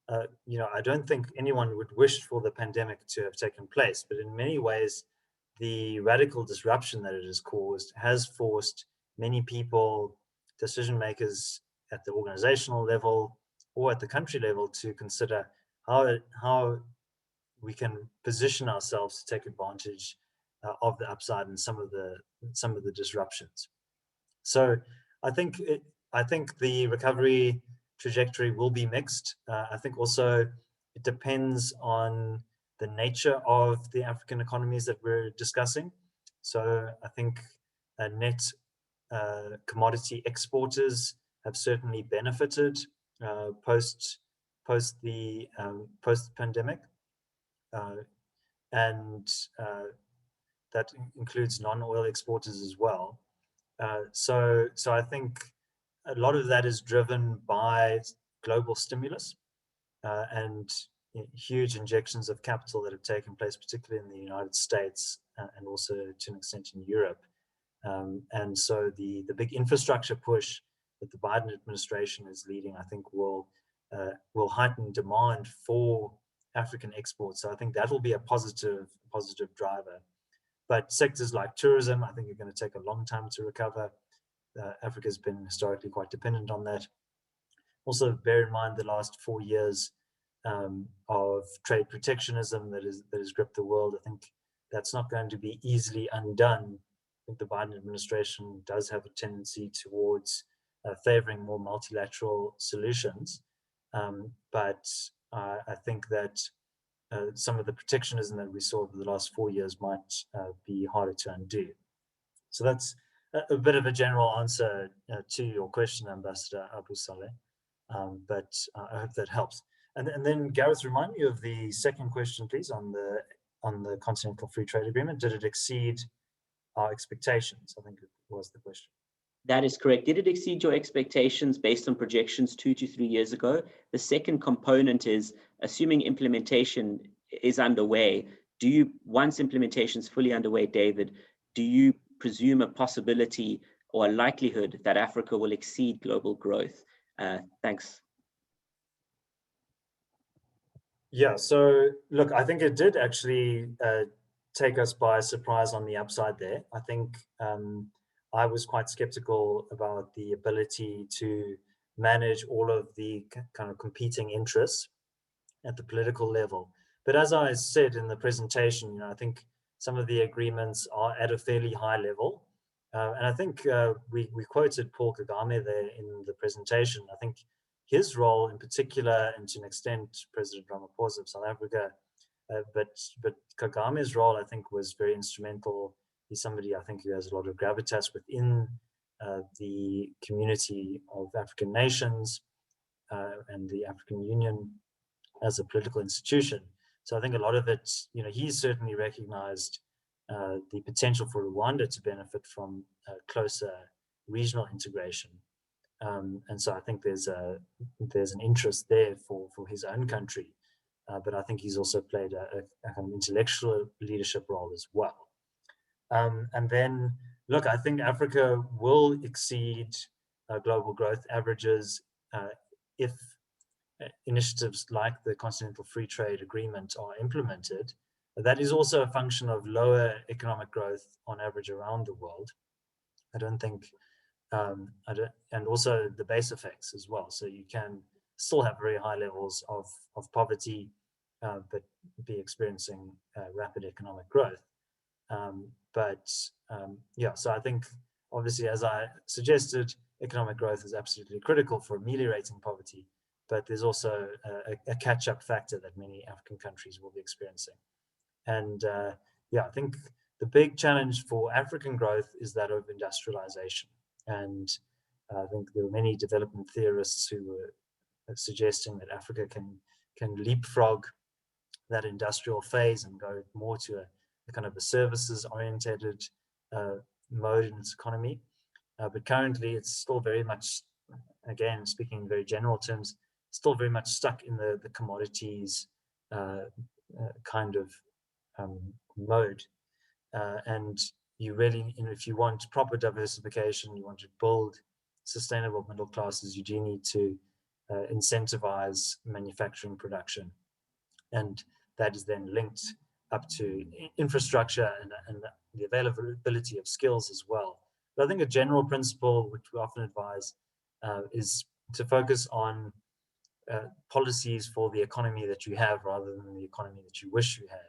I don't think anyone would wish for the pandemic to have taken place, but in many ways, the radical disruption that it has caused has forced many people, decision makers at the organizational level or at the country level, to consider how we can position ourselves to take advantage of the upside and some of the disruptions. So I think the recovery trajectory will be mixed. I think also it depends on the nature of the African economies that we're discussing. So I think net commodity exporters have certainly benefited post the pandemic, and that includes non-oil exporters as well. So I think a lot of that is driven by global stimulus and huge injections of capital that have taken place, particularly in the United States and also to an extent in Europe. And so the big infrastructure push that the Biden administration is leading, I think, will heighten demand for African exports. So I think that will be a positive driver. But sectors like tourism, I think, are going to take a long time to recover. Africa's been historically quite dependent on that. Also, bear in mind the last 4 years of trade protectionism that has gripped the world. I think that's not going to be easily undone. I think the Biden administration does have a tendency towards favoring more multilateral solutions. But I think that some of the protectionism that we saw over the last 4 years might be harder to undo. So that's a bit of a general answer to your question, Ambassador Abu Saleh, but I hope that helps. And then Gareth, remind me of the second question, please, on the Continental Free Trade Agreement. Did it exceed our expectations? I think it was the question. That is correct. Did it exceed your expectations based on projections 2 to 3 years ago? The second component is, assuming implementation is underway, once implementation is fully underway, David, do you presume a possibility or a likelihood that Africa will exceed global growth? Thanks. Yeah, so look, I think it did actually take us by surprise on the upside there. I think I was quite skeptical about the ability to manage all of the kind of competing interests at the political level. But as I said in the presentation, I think some of the agreements are at a fairly high level. And I think we quoted Paul Kagame there in the presentation. I think his role in particular, and to an extent, President Ramaphosa of South Africa, but Kagame's role, I think, was very instrumental. He's somebody, I think, who has a lot of gravitas within the community of African nations and the African Union as a political institution. So I think a lot of it, he's certainly recognized the potential for Rwanda to benefit from closer regional integration. And so I think there's an interest there for his own country but I think he's also played a kind of intellectual leadership role as well. And then, look, I think Africa will exceed global growth averages if initiatives like the Continental Free Trade Agreement are implemented. That is also a function of lower economic growth on average around the world. I don't think, and also the base effects as well. So you can still have very high levels of poverty, but be experiencing rapid economic growth. Yeah, so I think obviously, as I suggested, economic growth is absolutely critical for ameliorating poverty, but there's also a catch-up factor that many African countries will be experiencing. And yeah, I think the big challenge for African growth is that of industrialization. And I think there are many development theorists who were suggesting that Africa can leapfrog that industrial phase and go more to a kind of a services-oriented mode in its economy. But currently, it's still very much, again, speaking in very general terms, still very much stuck in the commodities kind of mode. And you really, if you want proper diversification, you want to build sustainable middle classes, you do need to incentivize manufacturing production. And that is then linked up to infrastructure and the availability of skills as well. But I think a general principle, which we often advise, is to focus on policies for the economy that you have rather than the economy that you wish you had.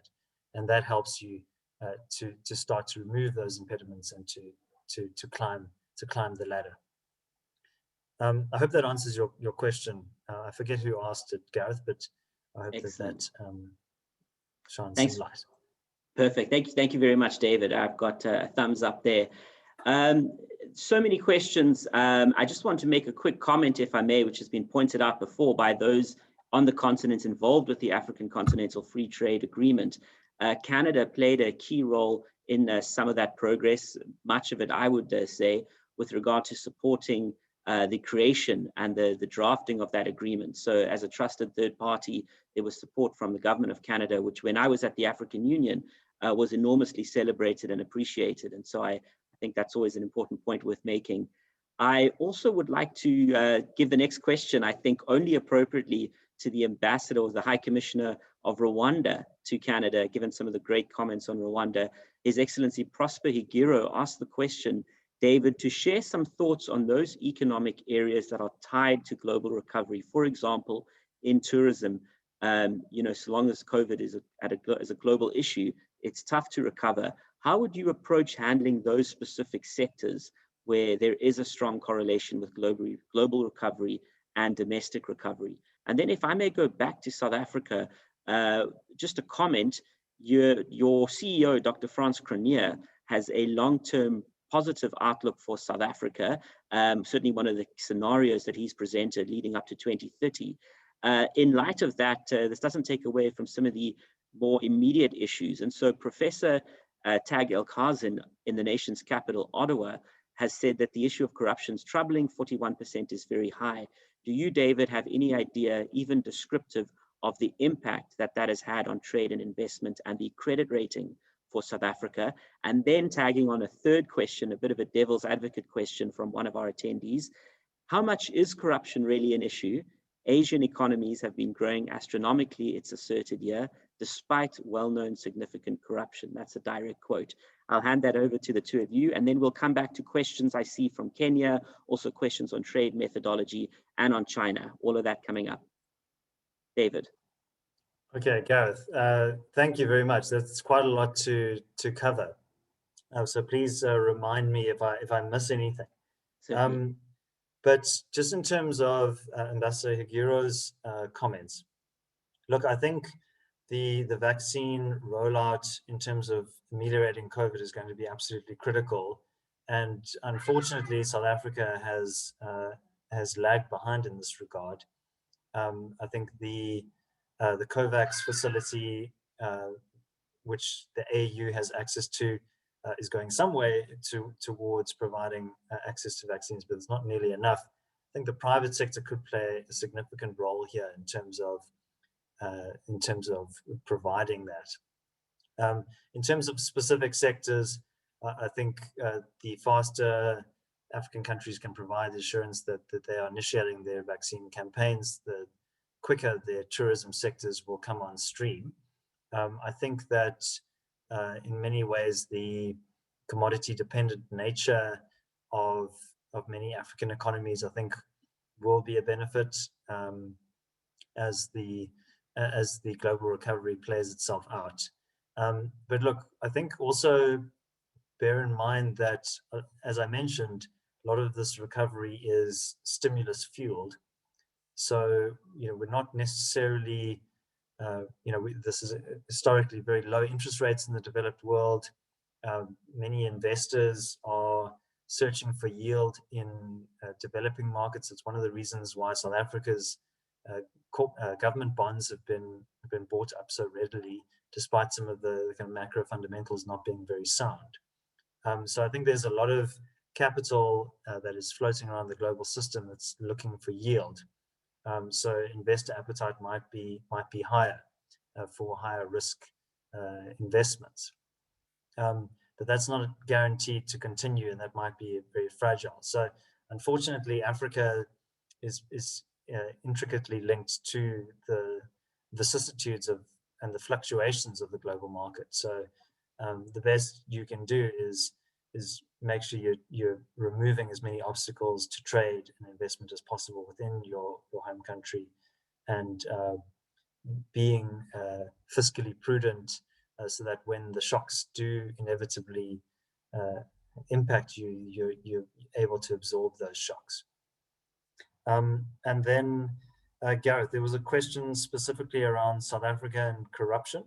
And that helps you to start to remove those impediments and to climb the ladder. I hope that answers your question. I forget who asked it, Gareth, but I hope that shines some light. Perfect. Thank you very much, David. I've got a thumbs up there. So many questions. I just want to make a quick comment, if I may, which has been pointed out before by those on the continent involved with the African Continental Free Trade Agreement. Canada played a key role in some of that progress, much of it, I would say, with regard to supporting the creation and the drafting of that agreement. So as a trusted third party, there was support from the government of Canada, which when I was at the African Union was enormously celebrated and appreciated. And so I think that's always an important point worth making. I also would like to give the next question, I think only appropriately, to the ambassador or the High Commissioner of Rwanda to Canada, given some of the great comments on Rwanda. His Excellency Prosper Higiro asked the question, David, to share some thoughts on those economic areas that are tied to global recovery. For example, in tourism, so long as COVID is a global issue, it's tough to recover. How would you approach handling those specific sectors where there is a strong correlation with global recovery and domestic recovery? And then if I may go back to South Africa, just a comment, your CEO, Dr. Frans Cronje, has a long-term positive outlook for South Africa, certainly one of the scenarios that he's presented leading up to 2030. In light of that, this doesn't take away from some of the more immediate issues. And so Professor Tag El-Khazin in the nation's capital, Ottawa, has said that the issue of corruption is troubling. 41% is very high. Do you, David, have any idea, even descriptive, of the impact that has had on trade and investment and the credit rating for South Africa? And then tagging on a third question, a bit of a devil's advocate question from one of our attendees. How much is corruption really an issue? Asian economies have been growing astronomically, it's asserted here, despite well-known significant corruption. That's a direct quote. I'll hand that over to the two of you, and then we'll come back to questions I see from Kenya, also questions on trade methodology and on China, all of that coming up. David. Okay, Gareth, thank you very much. That's quite a lot to cover. So please remind me if I miss anything. But just in terms of Ambassador Higiro's comments, look, I think the vaccine rollout in terms of ameliorating COVID is going to be absolutely critical. And unfortunately, South Africa has lagged behind in this regard. I think the COVAX facility, which the AU has access to, is going some way towards providing access to vaccines, but it's not nearly enough. I think the private sector could play a significant role here in terms of in terms of providing that. In terms of specific sectors, I think the faster African countries can provide assurance that they are initiating their vaccine campaigns, the quicker their tourism sectors will come on stream. I think that in many ways the commodity dependent nature of many African economies, I think, will be a benefit as the global recovery plays itself out. But look, I think also bear in mind that, as I mentioned, a lot of this recovery is stimulus fueled. So, we're not necessarily, this is historically very low interest rates in the developed world. Many investors are searching for yield in developing markets. It's one of the reasons why South Africa's government bonds have been bought up so readily, despite some of the kind of macro fundamentals not being very sound. So I think there's a lot of capital that is floating around the global system that's looking for yield. So investor appetite might be higher for higher risk investments. But that's not guaranteed to continue, and that might be very fragile. So unfortunately, Africa is intricately linked to the vicissitudes and the fluctuations of the global market. So the best you can do is make sure you're removing as many obstacles to trade and investment as possible within your home country, and being fiscally prudent so that when the shocks do inevitably impact you, you're able to absorb those shocks. And then, Gareth, there was a question specifically around South Africa and corruption.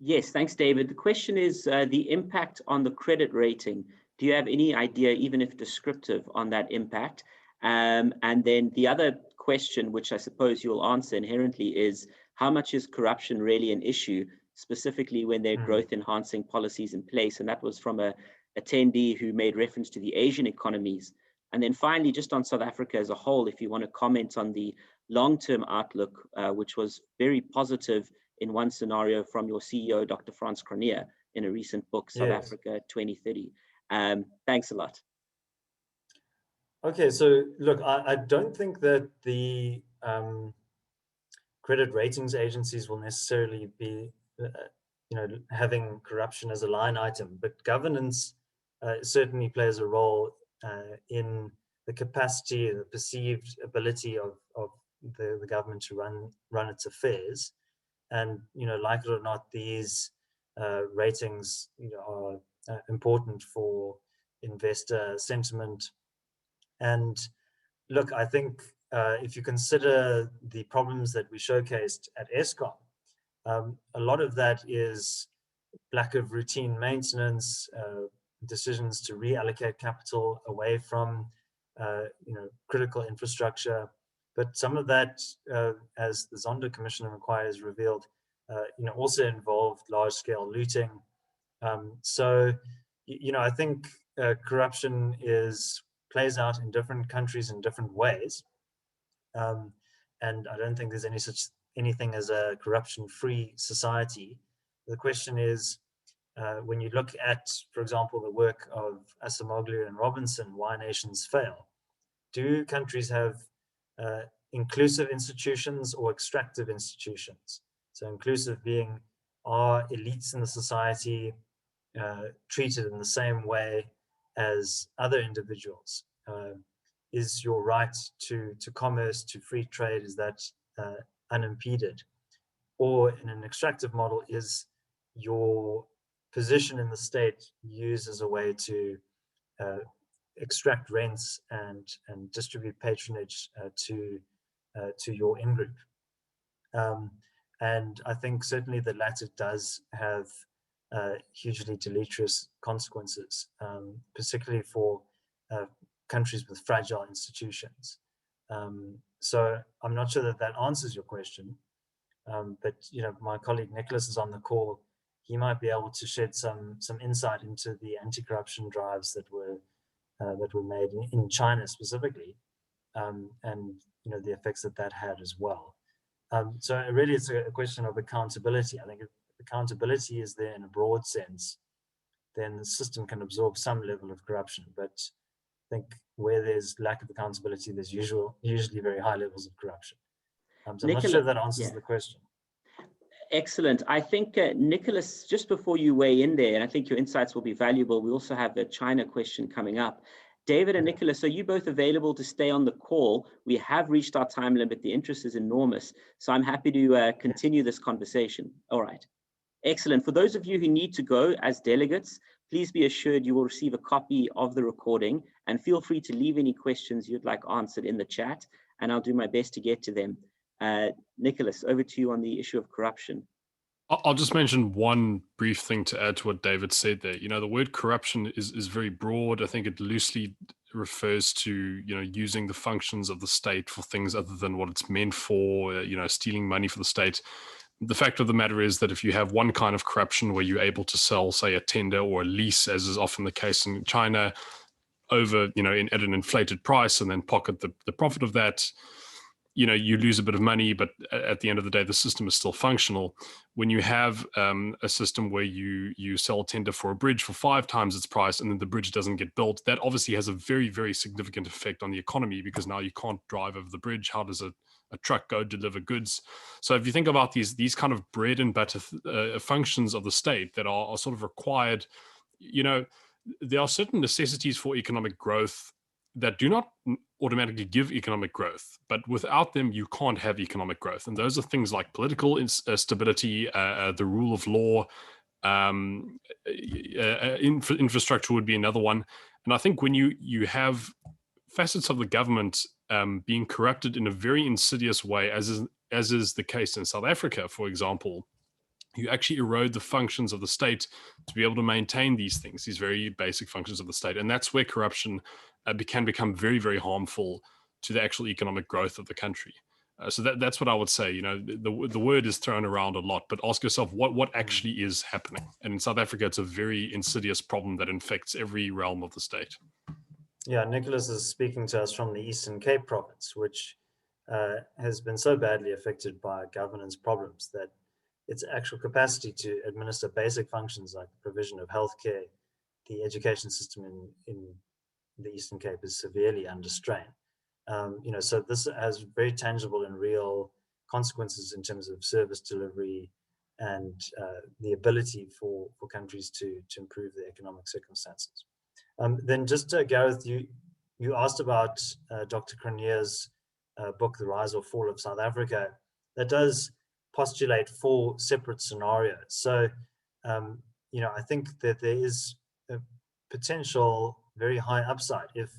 Yes, thanks, David. The question is the impact on the credit rating. Do you have any idea, even if descriptive, on that impact? And then the other question, which I suppose you'll answer inherently, is how much is corruption really an issue, specifically when there are growth-enhancing policies in place? And that was from a attendee who made reference to the Asian economies. And then finally, just on South Africa as a whole, if you want to comment on the long-term outlook, which was very positive in one scenario from your CEO, Dr. Frans Cronje, in a recent book, South Africa 2030. Thanks a lot. Okay, so look, I don't think that the credit ratings agencies will necessarily be, having corruption as a line item, but governance certainly plays a role in the capacity and the perceived ability of the government to run its affairs. And like it or not, these ratings are important for investor sentiment. And look, I think if you consider the problems that we showcased at Eskom, a lot of that is lack of routine maintenance, decisions to reallocate capital away from critical infrastructure. But some of that, as the Zondo Commission of Inquiry has revealed, also involved large-scale looting. So, I think corruption plays out in different countries in different ways, and I don't think there's anything as a corruption-free society. The question is, when you look at, for example, the work of Asamoah and Robinson, Why Nations Fail, do countries have inclusive institutions or extractive institutions? So inclusive being, are elites in the society treated in the same way as other individuals? Is your right to commerce, to free trade, is that unimpeded? Or in an extractive model, is your position in the state used as a way to extract rents and distribute patronage to your in-group? And I think certainly the latter does have hugely deleterious consequences, particularly for countries with fragile institutions. So I'm not sure that answers your question, but my colleague Nicholas is on the call. He might be able to shed some insight into the anti-corruption drives that were made in China specifically, and the effects that had as well. So really it's a question of accountability. I think if accountability is there in a broad sense, then the system can absorb some level of corruption. But I think where there's lack of accountability, there's usually very high levels of corruption. So I'm not sure if that answers the question. Excellent. I think, Nicholas, just before you weigh in there, and I think your insights will be valuable, we also have a China question coming up. David and Nicholas, are you both available to stay on the call? We have reached our time limit. The interest is enormous. So I'm happy to continue this conversation. All right. Excellent. For those of you who need to go as delegates, please be assured you will receive a copy of the recording, and feel free to leave any questions you'd like answered in the chat, and I'll do my best to get to them. Nicholas, over to you on the issue of corruption. I'll just mention one brief thing to add to what David said there. The word corruption is very broad. I think it loosely refers to, using the functions of the state for things other than what it's meant for, stealing money for the state. The fact of the matter is that if you have one kind of corruption where you're able to sell, say, a tender or a lease, as is often the case in China, over, at an inflated price and then pocket the profit of that, you lose a bit of money, but at the end of the day, the system is still functional. When you have a system where you sell a tender for a bridge for 5 times its price and then the bridge doesn't get built, that obviously has a very, very significant effect on the economy, because now you can't drive over the bridge. How does a truck go deliver goods? So if you think about these kind of bread and butter functions of the state that are sort of required, there are certain necessities for economic growth that do not automatically give economic growth, but without them, you can't have economic growth. And those are things like political stability, the rule of law, infrastructure would be another one. And I think when you have facets of the government being corrupted in a very insidious way, as is the case in South Africa, for example, you actually erode the functions of the state to be able to maintain these things, these very basic functions of the state. And that's where corruption can become very, very harmful to the actual economic growth of the country. So that's what I would say. The word is thrown around a lot, but ask yourself what actually is happening. And in South Africa, it's a very insidious problem that infects every realm of the state. Yeah, Nicholas is speaking to us from the Eastern Cape province, which has been so badly affected by governance problems that its actual capacity to administer basic functions like the provision of healthcare, the education system in the Eastern Cape is severely under strain. So this has very tangible and real consequences in terms of service delivery and the ability for countries to improve their economic circumstances. Then just Gareth, you asked about Dr. Cronje's book, The Rise or Fall of South Africa. That does postulate 4 separate scenarios. So, I think that there is a potential very high upside if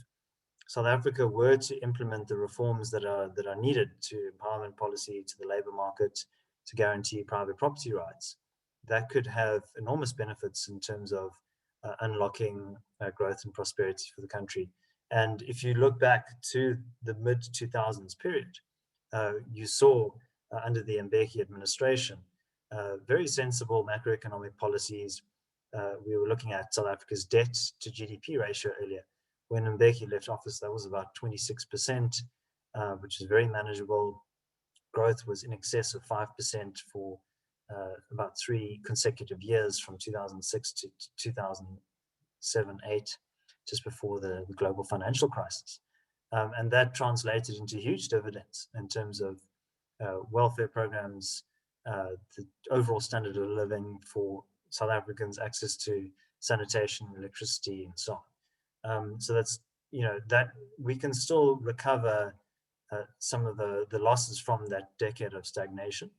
South Africa were to implement the reforms that are needed to empowerment policy, to the labor market, to guarantee private property rights. That could have enormous benefits in terms of unlocking growth and prosperity for the country. And if you look back to the mid-2000s period, you saw under the Mbeki administration, very sensible macroeconomic policies. We were looking at South Africa's debt to GDP ratio earlier. When Mbeki left office, that was about 26%, which is very manageable. Growth was in excess of 5% for about 3 consecutive years from 2006 to 2007-8, just before the global financial crisis. And that translated into huge dividends in terms of welfare programs, the overall standard of living for South Africans, access to sanitation, electricity, and so on. So that's, that we can still recover some of the losses from that decade of stagnation,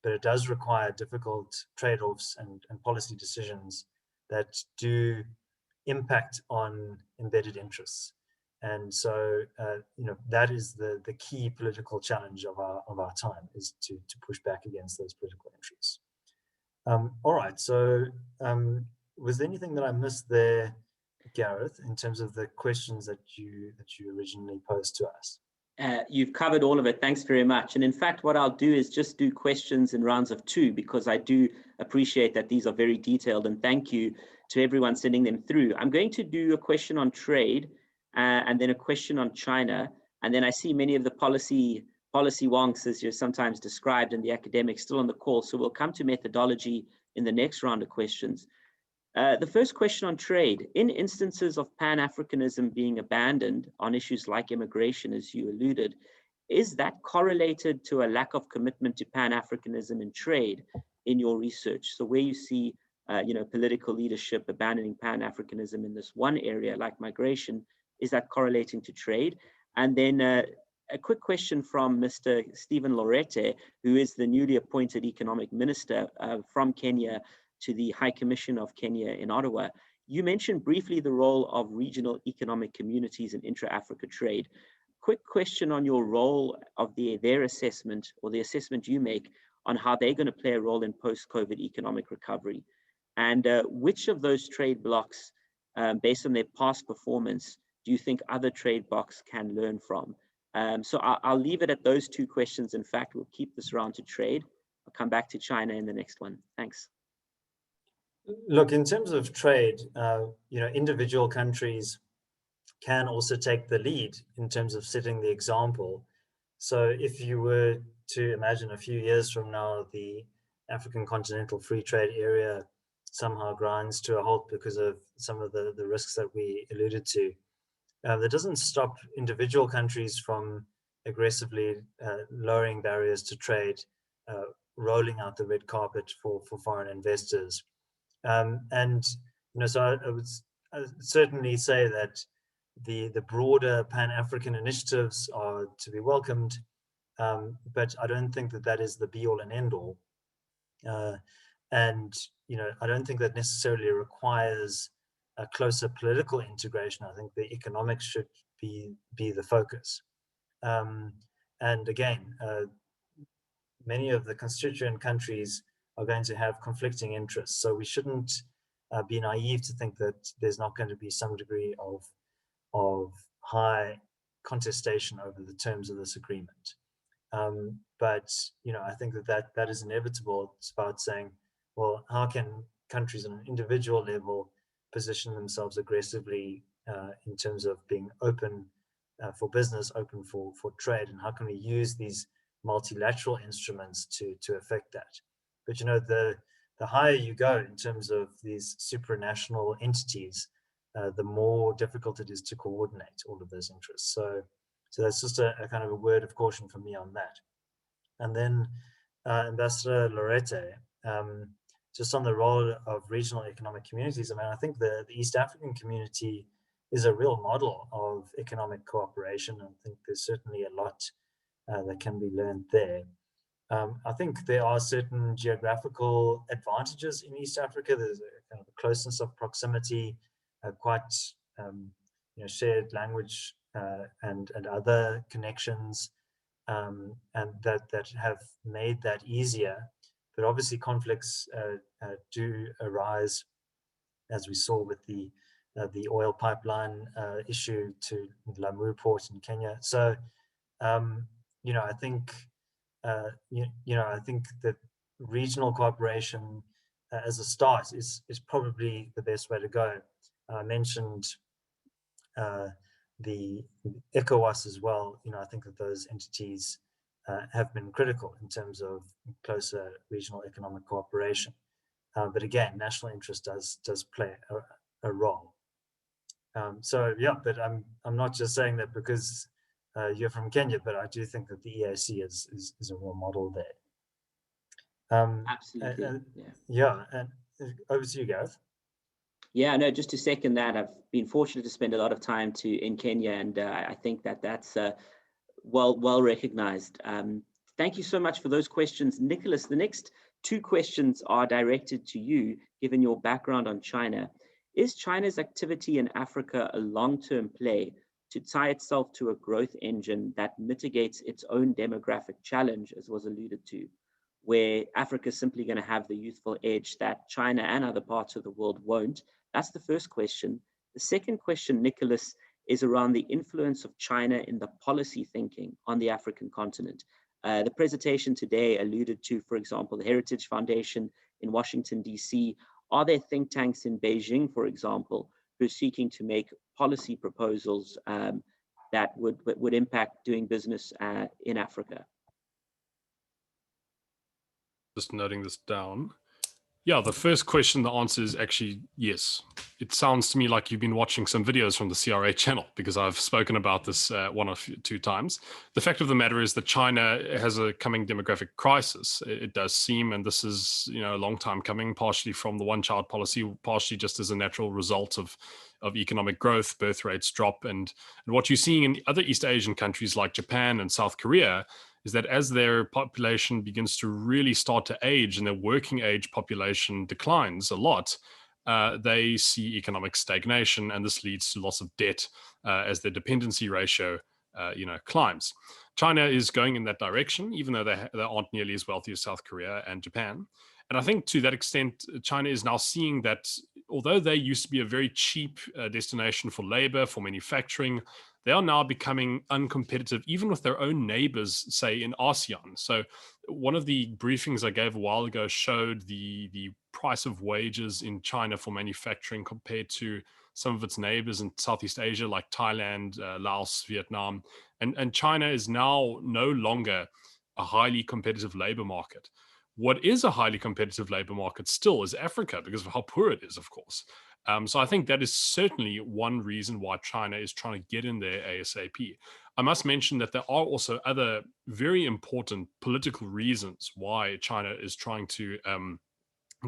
but it does require difficult trade-offs and policy decisions that do impact on embedded interests. And so, that is the key political challenge of our time, is to push back against those political interests. All right. So, was there anything that I missed there, Gareth, in terms of the questions that you originally posed to us? You've covered all of it. Thanks very much. And in fact, what I'll do is just do questions in rounds of 2, because I do appreciate that these are very detailed. And thank you to everyone sending them through. I'm going to do a question on trade, and then a question on China. And then I see many of the policy policy wonks, as you're sometimes described, and the academics still on the call. So we'll come to methodology in the next round of questions. The first question on trade. In instances of Pan-Africanism being abandoned on issues like immigration, as you alluded, is that correlated to a lack of commitment to Pan-Africanism in trade in your research? So where you see political leadership abandoning Pan-Africanism in this one area like migration, is that correlating to trade? And then a quick question from Mr. Stephen Lorette, who is the newly appointed economic minister from Kenya to the High Commission of Kenya in Ottawa. You mentioned briefly the role of regional economic communities in intra-Africa trade. Quick question on your role of their assessment, or the assessment you make on how they're going to play a role in post-COVID economic recovery. And which of those trade blocs, based on their past performance, do you think other trade blocs can learn from? So I'll leave it at those two questions. In fact, we'll keep this round to trade. I'll come back to China in the next one. Thanks. Look, in terms of trade, individual countries can also take the lead in terms of setting the example. So if you were to imagine a few years from now, the African continental free trade area somehow grinds to a halt because of some of the risks that we alluded to, that doesn't stop individual countries from aggressively lowering barriers to trade, rolling out the red carpet for foreign investors. So I would certainly say that the broader Pan-African initiatives are to be welcomed, but I don't think that is the be-all and end-all. I don't think that necessarily requires a closer political integration. I think the economics should be the focus. And again, many of the constituent countries are going to have conflicting interests, so we shouldn't be naive to think that there's not going to be some degree of high contestation over the terms of this agreement. But I think that is inevitable. It's about saying, well, how can countries on an individual level position themselves aggressively in terms of being open for business, open for trade, and how can we use these multilateral instruments to affect that? But the higher you go in terms of these supranational entities, the more difficult it is to coordinate all of those interests. So that's just a kind of a word of caution for me on that. And then Ambassador Lorette, just on the role of regional economic communities, I think the East African community is a real model of economic cooperation. I think there's certainly a lot that can be learned there. I think there are certain geographical advantages in East Africa. There's a kind of a closeness of proximity, quite shared language and other connections, and that have made that easier. But obviously conflicts do arise, as we saw with the oil pipeline issue to Lamu port in Kenya. So I think that regional cooperation as a start is probably the best way to go. I mentioned the ECOWAS as well. I think that those entities have been critical in terms of closer regional economic cooperation. But again, national interest does play a role. But I'm not just saying that because you're from Kenya, but I do think that the EAC is a role model there. Absolutely. And over to you, Gareth. Yeah, no, just to second that, I've been fortunate to spend a lot of time in Kenya, and I think that's well recognized. Thank you so much for those questions. Nicholas, the next two questions are directed to you, given your background on China. Is China's activity in Africa a long-term play to tie itself to a growth engine that mitigates its own demographic challenge, as was alluded to, where Africa is simply going to have the youthful edge that China and other parts of the world won't? That's the first question. The second question, Nicholas, is around the influence of China in the policy thinking on the African continent. The presentation today alluded to, for example, the Heritage Foundation in Washington, D.C. Are there think tanks in Beijing, for example, who are seeking to make policy proposals that would impact doing business in Africa? Just noting this down. Yeah, the first question, the answer is actually yes. It sounds to me like you've been watching some videos from the CRA channel, because I've spoken about this one or two times. The fact of the matter is that China has a coming demographic crisis. It does seem, and this is a long time coming, partially from the one-child policy, partially just as a natural result of economic growth, birth rates drop, and what you're seeing in other East Asian countries like Japan and South Korea is that as their population begins to really start to age and their working age population declines a lot, they see economic stagnation, and this leads to loss of debt as their dependency ratio climbs. China is going in that direction, even though they aren't nearly as wealthy as South Korea and Japan. And I think to that extent, China is now seeing that although they used to be a very cheap destination for labor, for manufacturing, they are now becoming uncompetitive, even with their own neighbors, say in ASEAN. So one of the briefings I gave a while ago showed the price of wages in China for manufacturing compared to some of its neighbors in Southeast Asia, like Thailand, Laos, Vietnam. And China is now no longer a highly competitive labor market. What is a highly competitive labor market still is Africa, because of how poor it is, of course. So I think that is certainly one reason why China is trying to get in there ASAP. I must mention that there are also other very important political reasons why China is trying to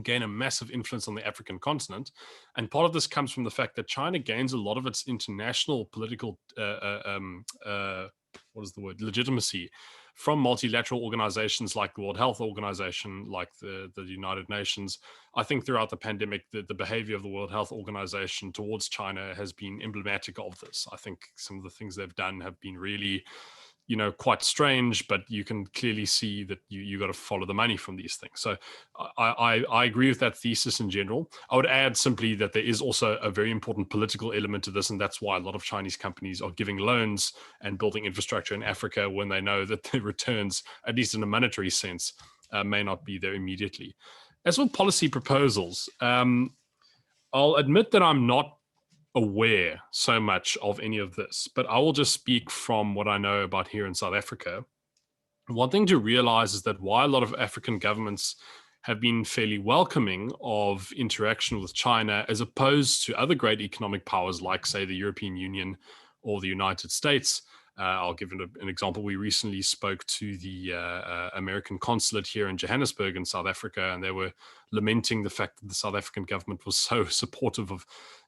gain a massive influence on the African continent. And part of this comes from the fact that China gains a lot of its international political, legitimacy from multilateral organizations like the World Health Organization, like the United Nations. I think throughout the pandemic, the behavior of the World Health Organization towards China has been emblematic of this. I think some of the things they've done have been really, quite strange, but you can clearly see that you got to follow the money from these things. So I agree with that thesis in general. I would add simply that there is also a very important political element to this, and that's why a lot of Chinese companies are giving loans and building infrastructure in Africa when they know that the returns, at least in a monetary sense, may not be there immediately. As for policy proposals, I'll admit that I'm not aware so much of any of this, but I will just speak from what I know about here in South Africa. One thing to realize is that while a lot of African governments have been fairly welcoming of interaction with China, as opposed to other great economic powers like, say, the European Union or the United States. I'll give an example. We recently spoke to the American consulate here in Johannesburg in South Africa, and they were lamenting the fact that the South African government was so supportive of,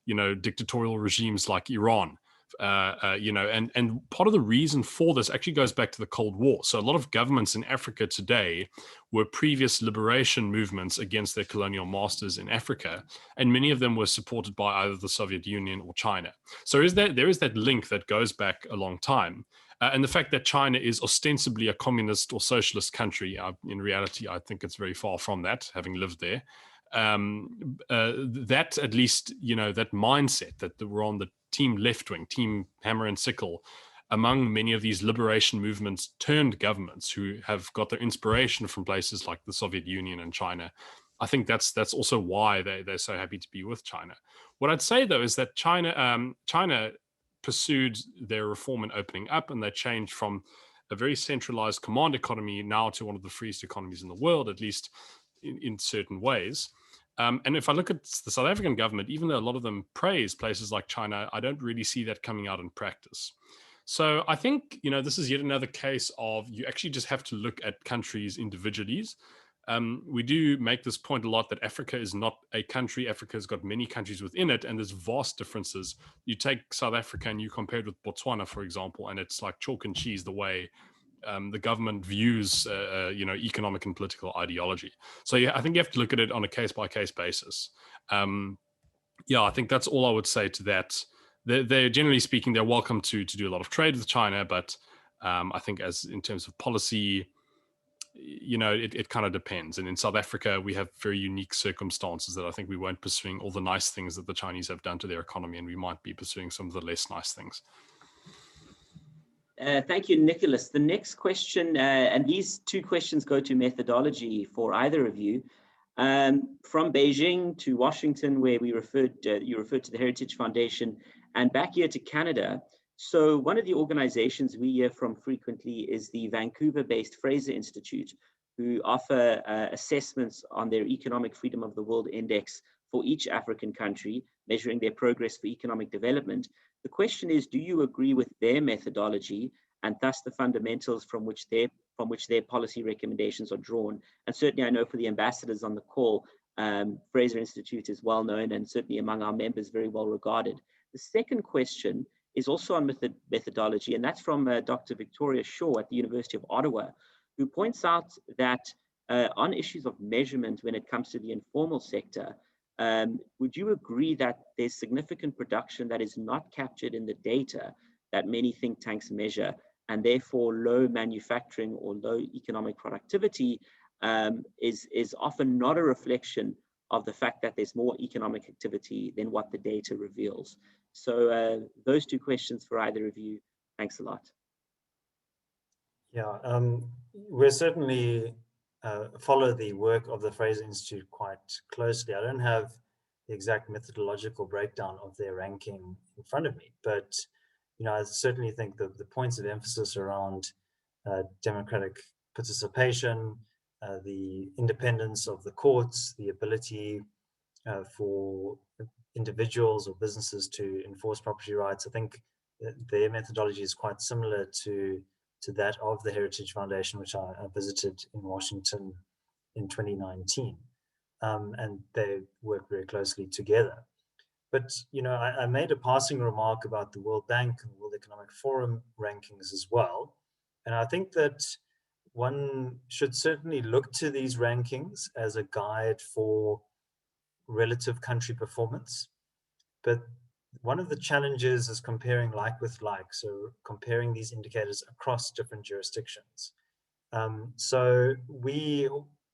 dictatorial regimes like Iran. And part of the reason for this actually goes back to the Cold War. So a lot of governments in Africa today were previous liberation movements against their colonial masters in Africa, and many of them were supported by either the Soviet Union or China. So there is that link that goes back a long time. And the fact that China is ostensibly a communist or socialist country, in reality, I think it's very far from that, having lived there. That at least, that mindset that we're on the team left wing, team hammer and sickle, among many of these liberation movements turned governments who have got their inspiration from places like the Soviet Union and China. I think that's also why they're so happy to be with China. What I'd say, though, is that China pursued their reform and opening up, and they changed from a very centralized command economy now to one of the freest economies in the world, at least in certain ways. And if I look at the South African government, even though a lot of them praise places like China, I don't really see that coming out in practice. So I think, this is yet another case of you actually just have to look at countries individually. We do make this point a lot that Africa is not a country. Africa has got many countries within it, and there's vast differences. You take South Africa and you compare it with Botswana, for example, and it's like chalk and cheese the way the government views, economic and political ideology. So I think you have to look at it on a case-by-case basis. I think that's all I would say to that. They're generally speaking, they're welcome to do a lot of trade with China, but I think as in terms of policy, it kind of depends. And in South Africa, we have very unique circumstances that I think we weren't pursuing all the nice things that the Chinese have done to their economy, and we might be pursuing some of the less nice things. Thank you, Nicholas. The next question, and these two questions go to methodology for either of you. From Beijing to Washington, where you referred to the Heritage Foundation, and back here to Canada, So one of the organizations we hear from frequently is the Vancouver-based Fraser Institute, who offer assessments on their Economic Freedom of the World Index for each African country, measuring their progress for economic development. The question is, do you agree with their methodology and thus the fundamentals from which their policy recommendations are drawn? And certainly I know for the ambassadors on the call, Fraser Institute is well known and certainly among our members very well regarded. The second question is also on methodology, and that's from Dr. Victoria Shaw at the University of Ottawa, who points out that on issues of measurement when it comes to the informal sector, would you agree that there's significant production that is not captured in the data that many think tanks measure, and therefore low manufacturing or low economic productivity is often not a reflection of the fact that there's more economic activity than what the data reveals? So those two questions for either of you. Thanks a lot. Yeah, we're certainly follow the work of the Fraser Institute quite closely. I don't have the exact methodological breakdown of their ranking in front of me, but I certainly think that the points of emphasis around democratic participation, the independence of the courts, the ability for individuals or businesses to enforce property rights, I think their methodology is quite similar to that of the Heritage Foundation, which I visited in Washington in 2019. And they work very closely together. But, I made a passing remark about the World Bank and the World Economic Forum rankings as well. And I think that one should certainly look to these rankings as a guide for relative country performance. But one of the challenges is comparing like with like, so comparing these indicators across different jurisdictions. So we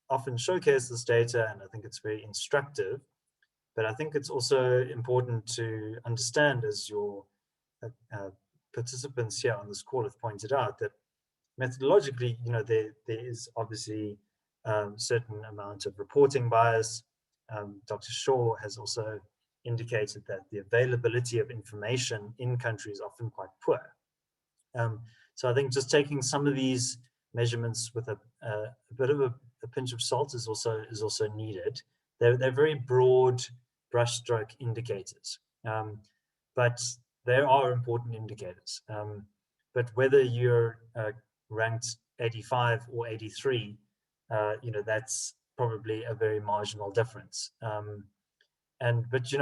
often showcase this data, and I think it's very instructive, but I think it's also important to understand, as your participants here on this call have pointed out, that methodologically, there is obviously certain amount of reporting bias. Dr. Shaw has also indicated that the availability of information in countries is often quite poor. So I think just taking some of these measurements with a bit of a pinch of salt is also needed. They're very broad brushstroke indicators, but there are important indicators. But whether you're ranked 85 or 83, that's probably a very marginal difference. But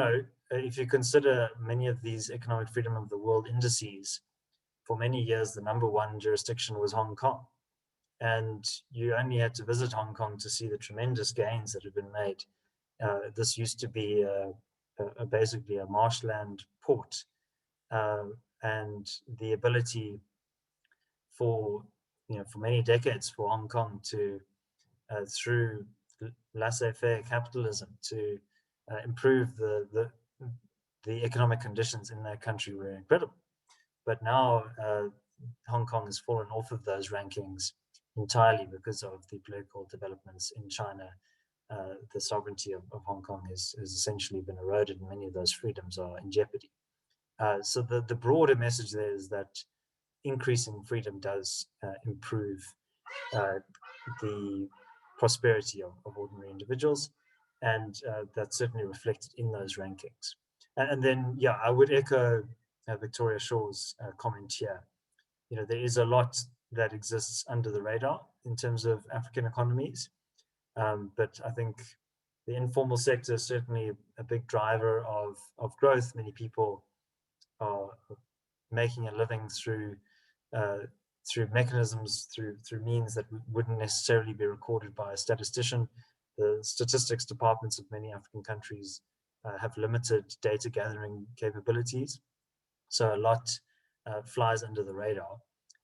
if you consider many of these economic freedom of the world indices, for many years the number one jurisdiction was Hong Kong, and you only had to visit Hong Kong to see the tremendous gains that have been made. This used to be basically a marshland port, and the ability for many decades for Hong Kong to through laissez-faire capitalism to improve the economic conditions in that country were incredible. But now Hong Kong has fallen off of those rankings entirely because of the political developments in China. The sovereignty of Hong Kong has essentially been eroded, and many of those freedoms are in jeopardy. So the broader message there is that increasing freedom does improve the prosperity of ordinary individuals, and that's certainly reflected in those rankings. And then, yeah, I would echo Victoria Shaw's comment here. There is a lot that exists under the radar in terms of African economies, but I think the informal sector is certainly a big driver of growth. Many people are making a living through mechanisms, through means that wouldn't necessarily be recorded by a statistician. The statistics departments of many African countries have limited data gathering capabilities, so a lot flies under the radar.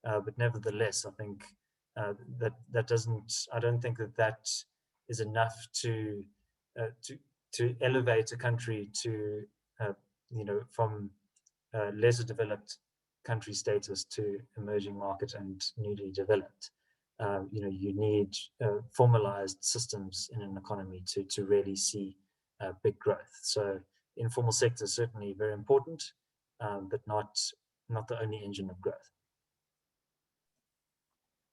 But nevertheless, I think that doesn't. I don't think that is enough to elevate a country to from lesser developed country status to emerging market and newly developed. You need formalized systems in an economy to really see big growth. So informal sector is certainly very important, but not not the only engine of growth.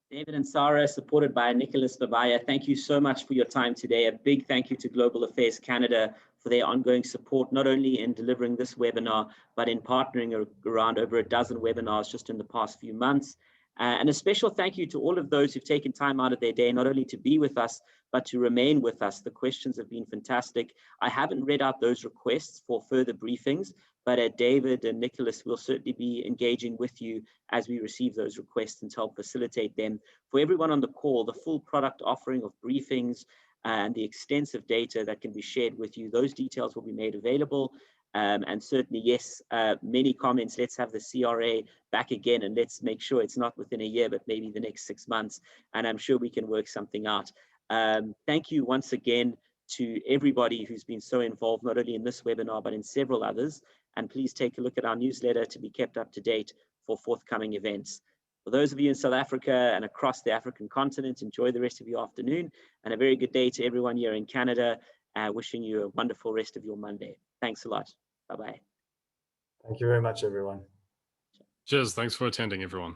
David Ansara, supported by Nicholas Babaya, thank you so much for your time today. A big thank you to Global Affairs Canada for their ongoing support, not only in delivering this webinar, but in partnering around over a dozen webinars just in the past few months. And a special thank you to all of those who've taken time out of their day, not only to be with us, but to remain with us. The questions have been fantastic. I haven't read out those requests for further briefings, but David and Nicholas will certainly be engaging with you as we receive those requests and to help facilitate them. For everyone on the call, the full product offering of briefings and the extensive data that can be shared with you, those details will be made available. And certainly, yes, many comments. Let's have the CRA back again, and let's make sure it's not within a year, but maybe the next 6 months. And I'm sure we can work something out. Thank you once again to everybody who's been so involved, not only in this webinar, but in several others. And please take a look at our newsletter to be kept up to date for forthcoming events. For those of you in South Africa and across the African continent, enjoy the rest of your afternoon, and a very good day to everyone here in Canada. Wishing you a wonderful rest of your Monday. Thanks a lot. Bye-bye. Thank you very much, everyone. Cheers. Thanks for attending, everyone.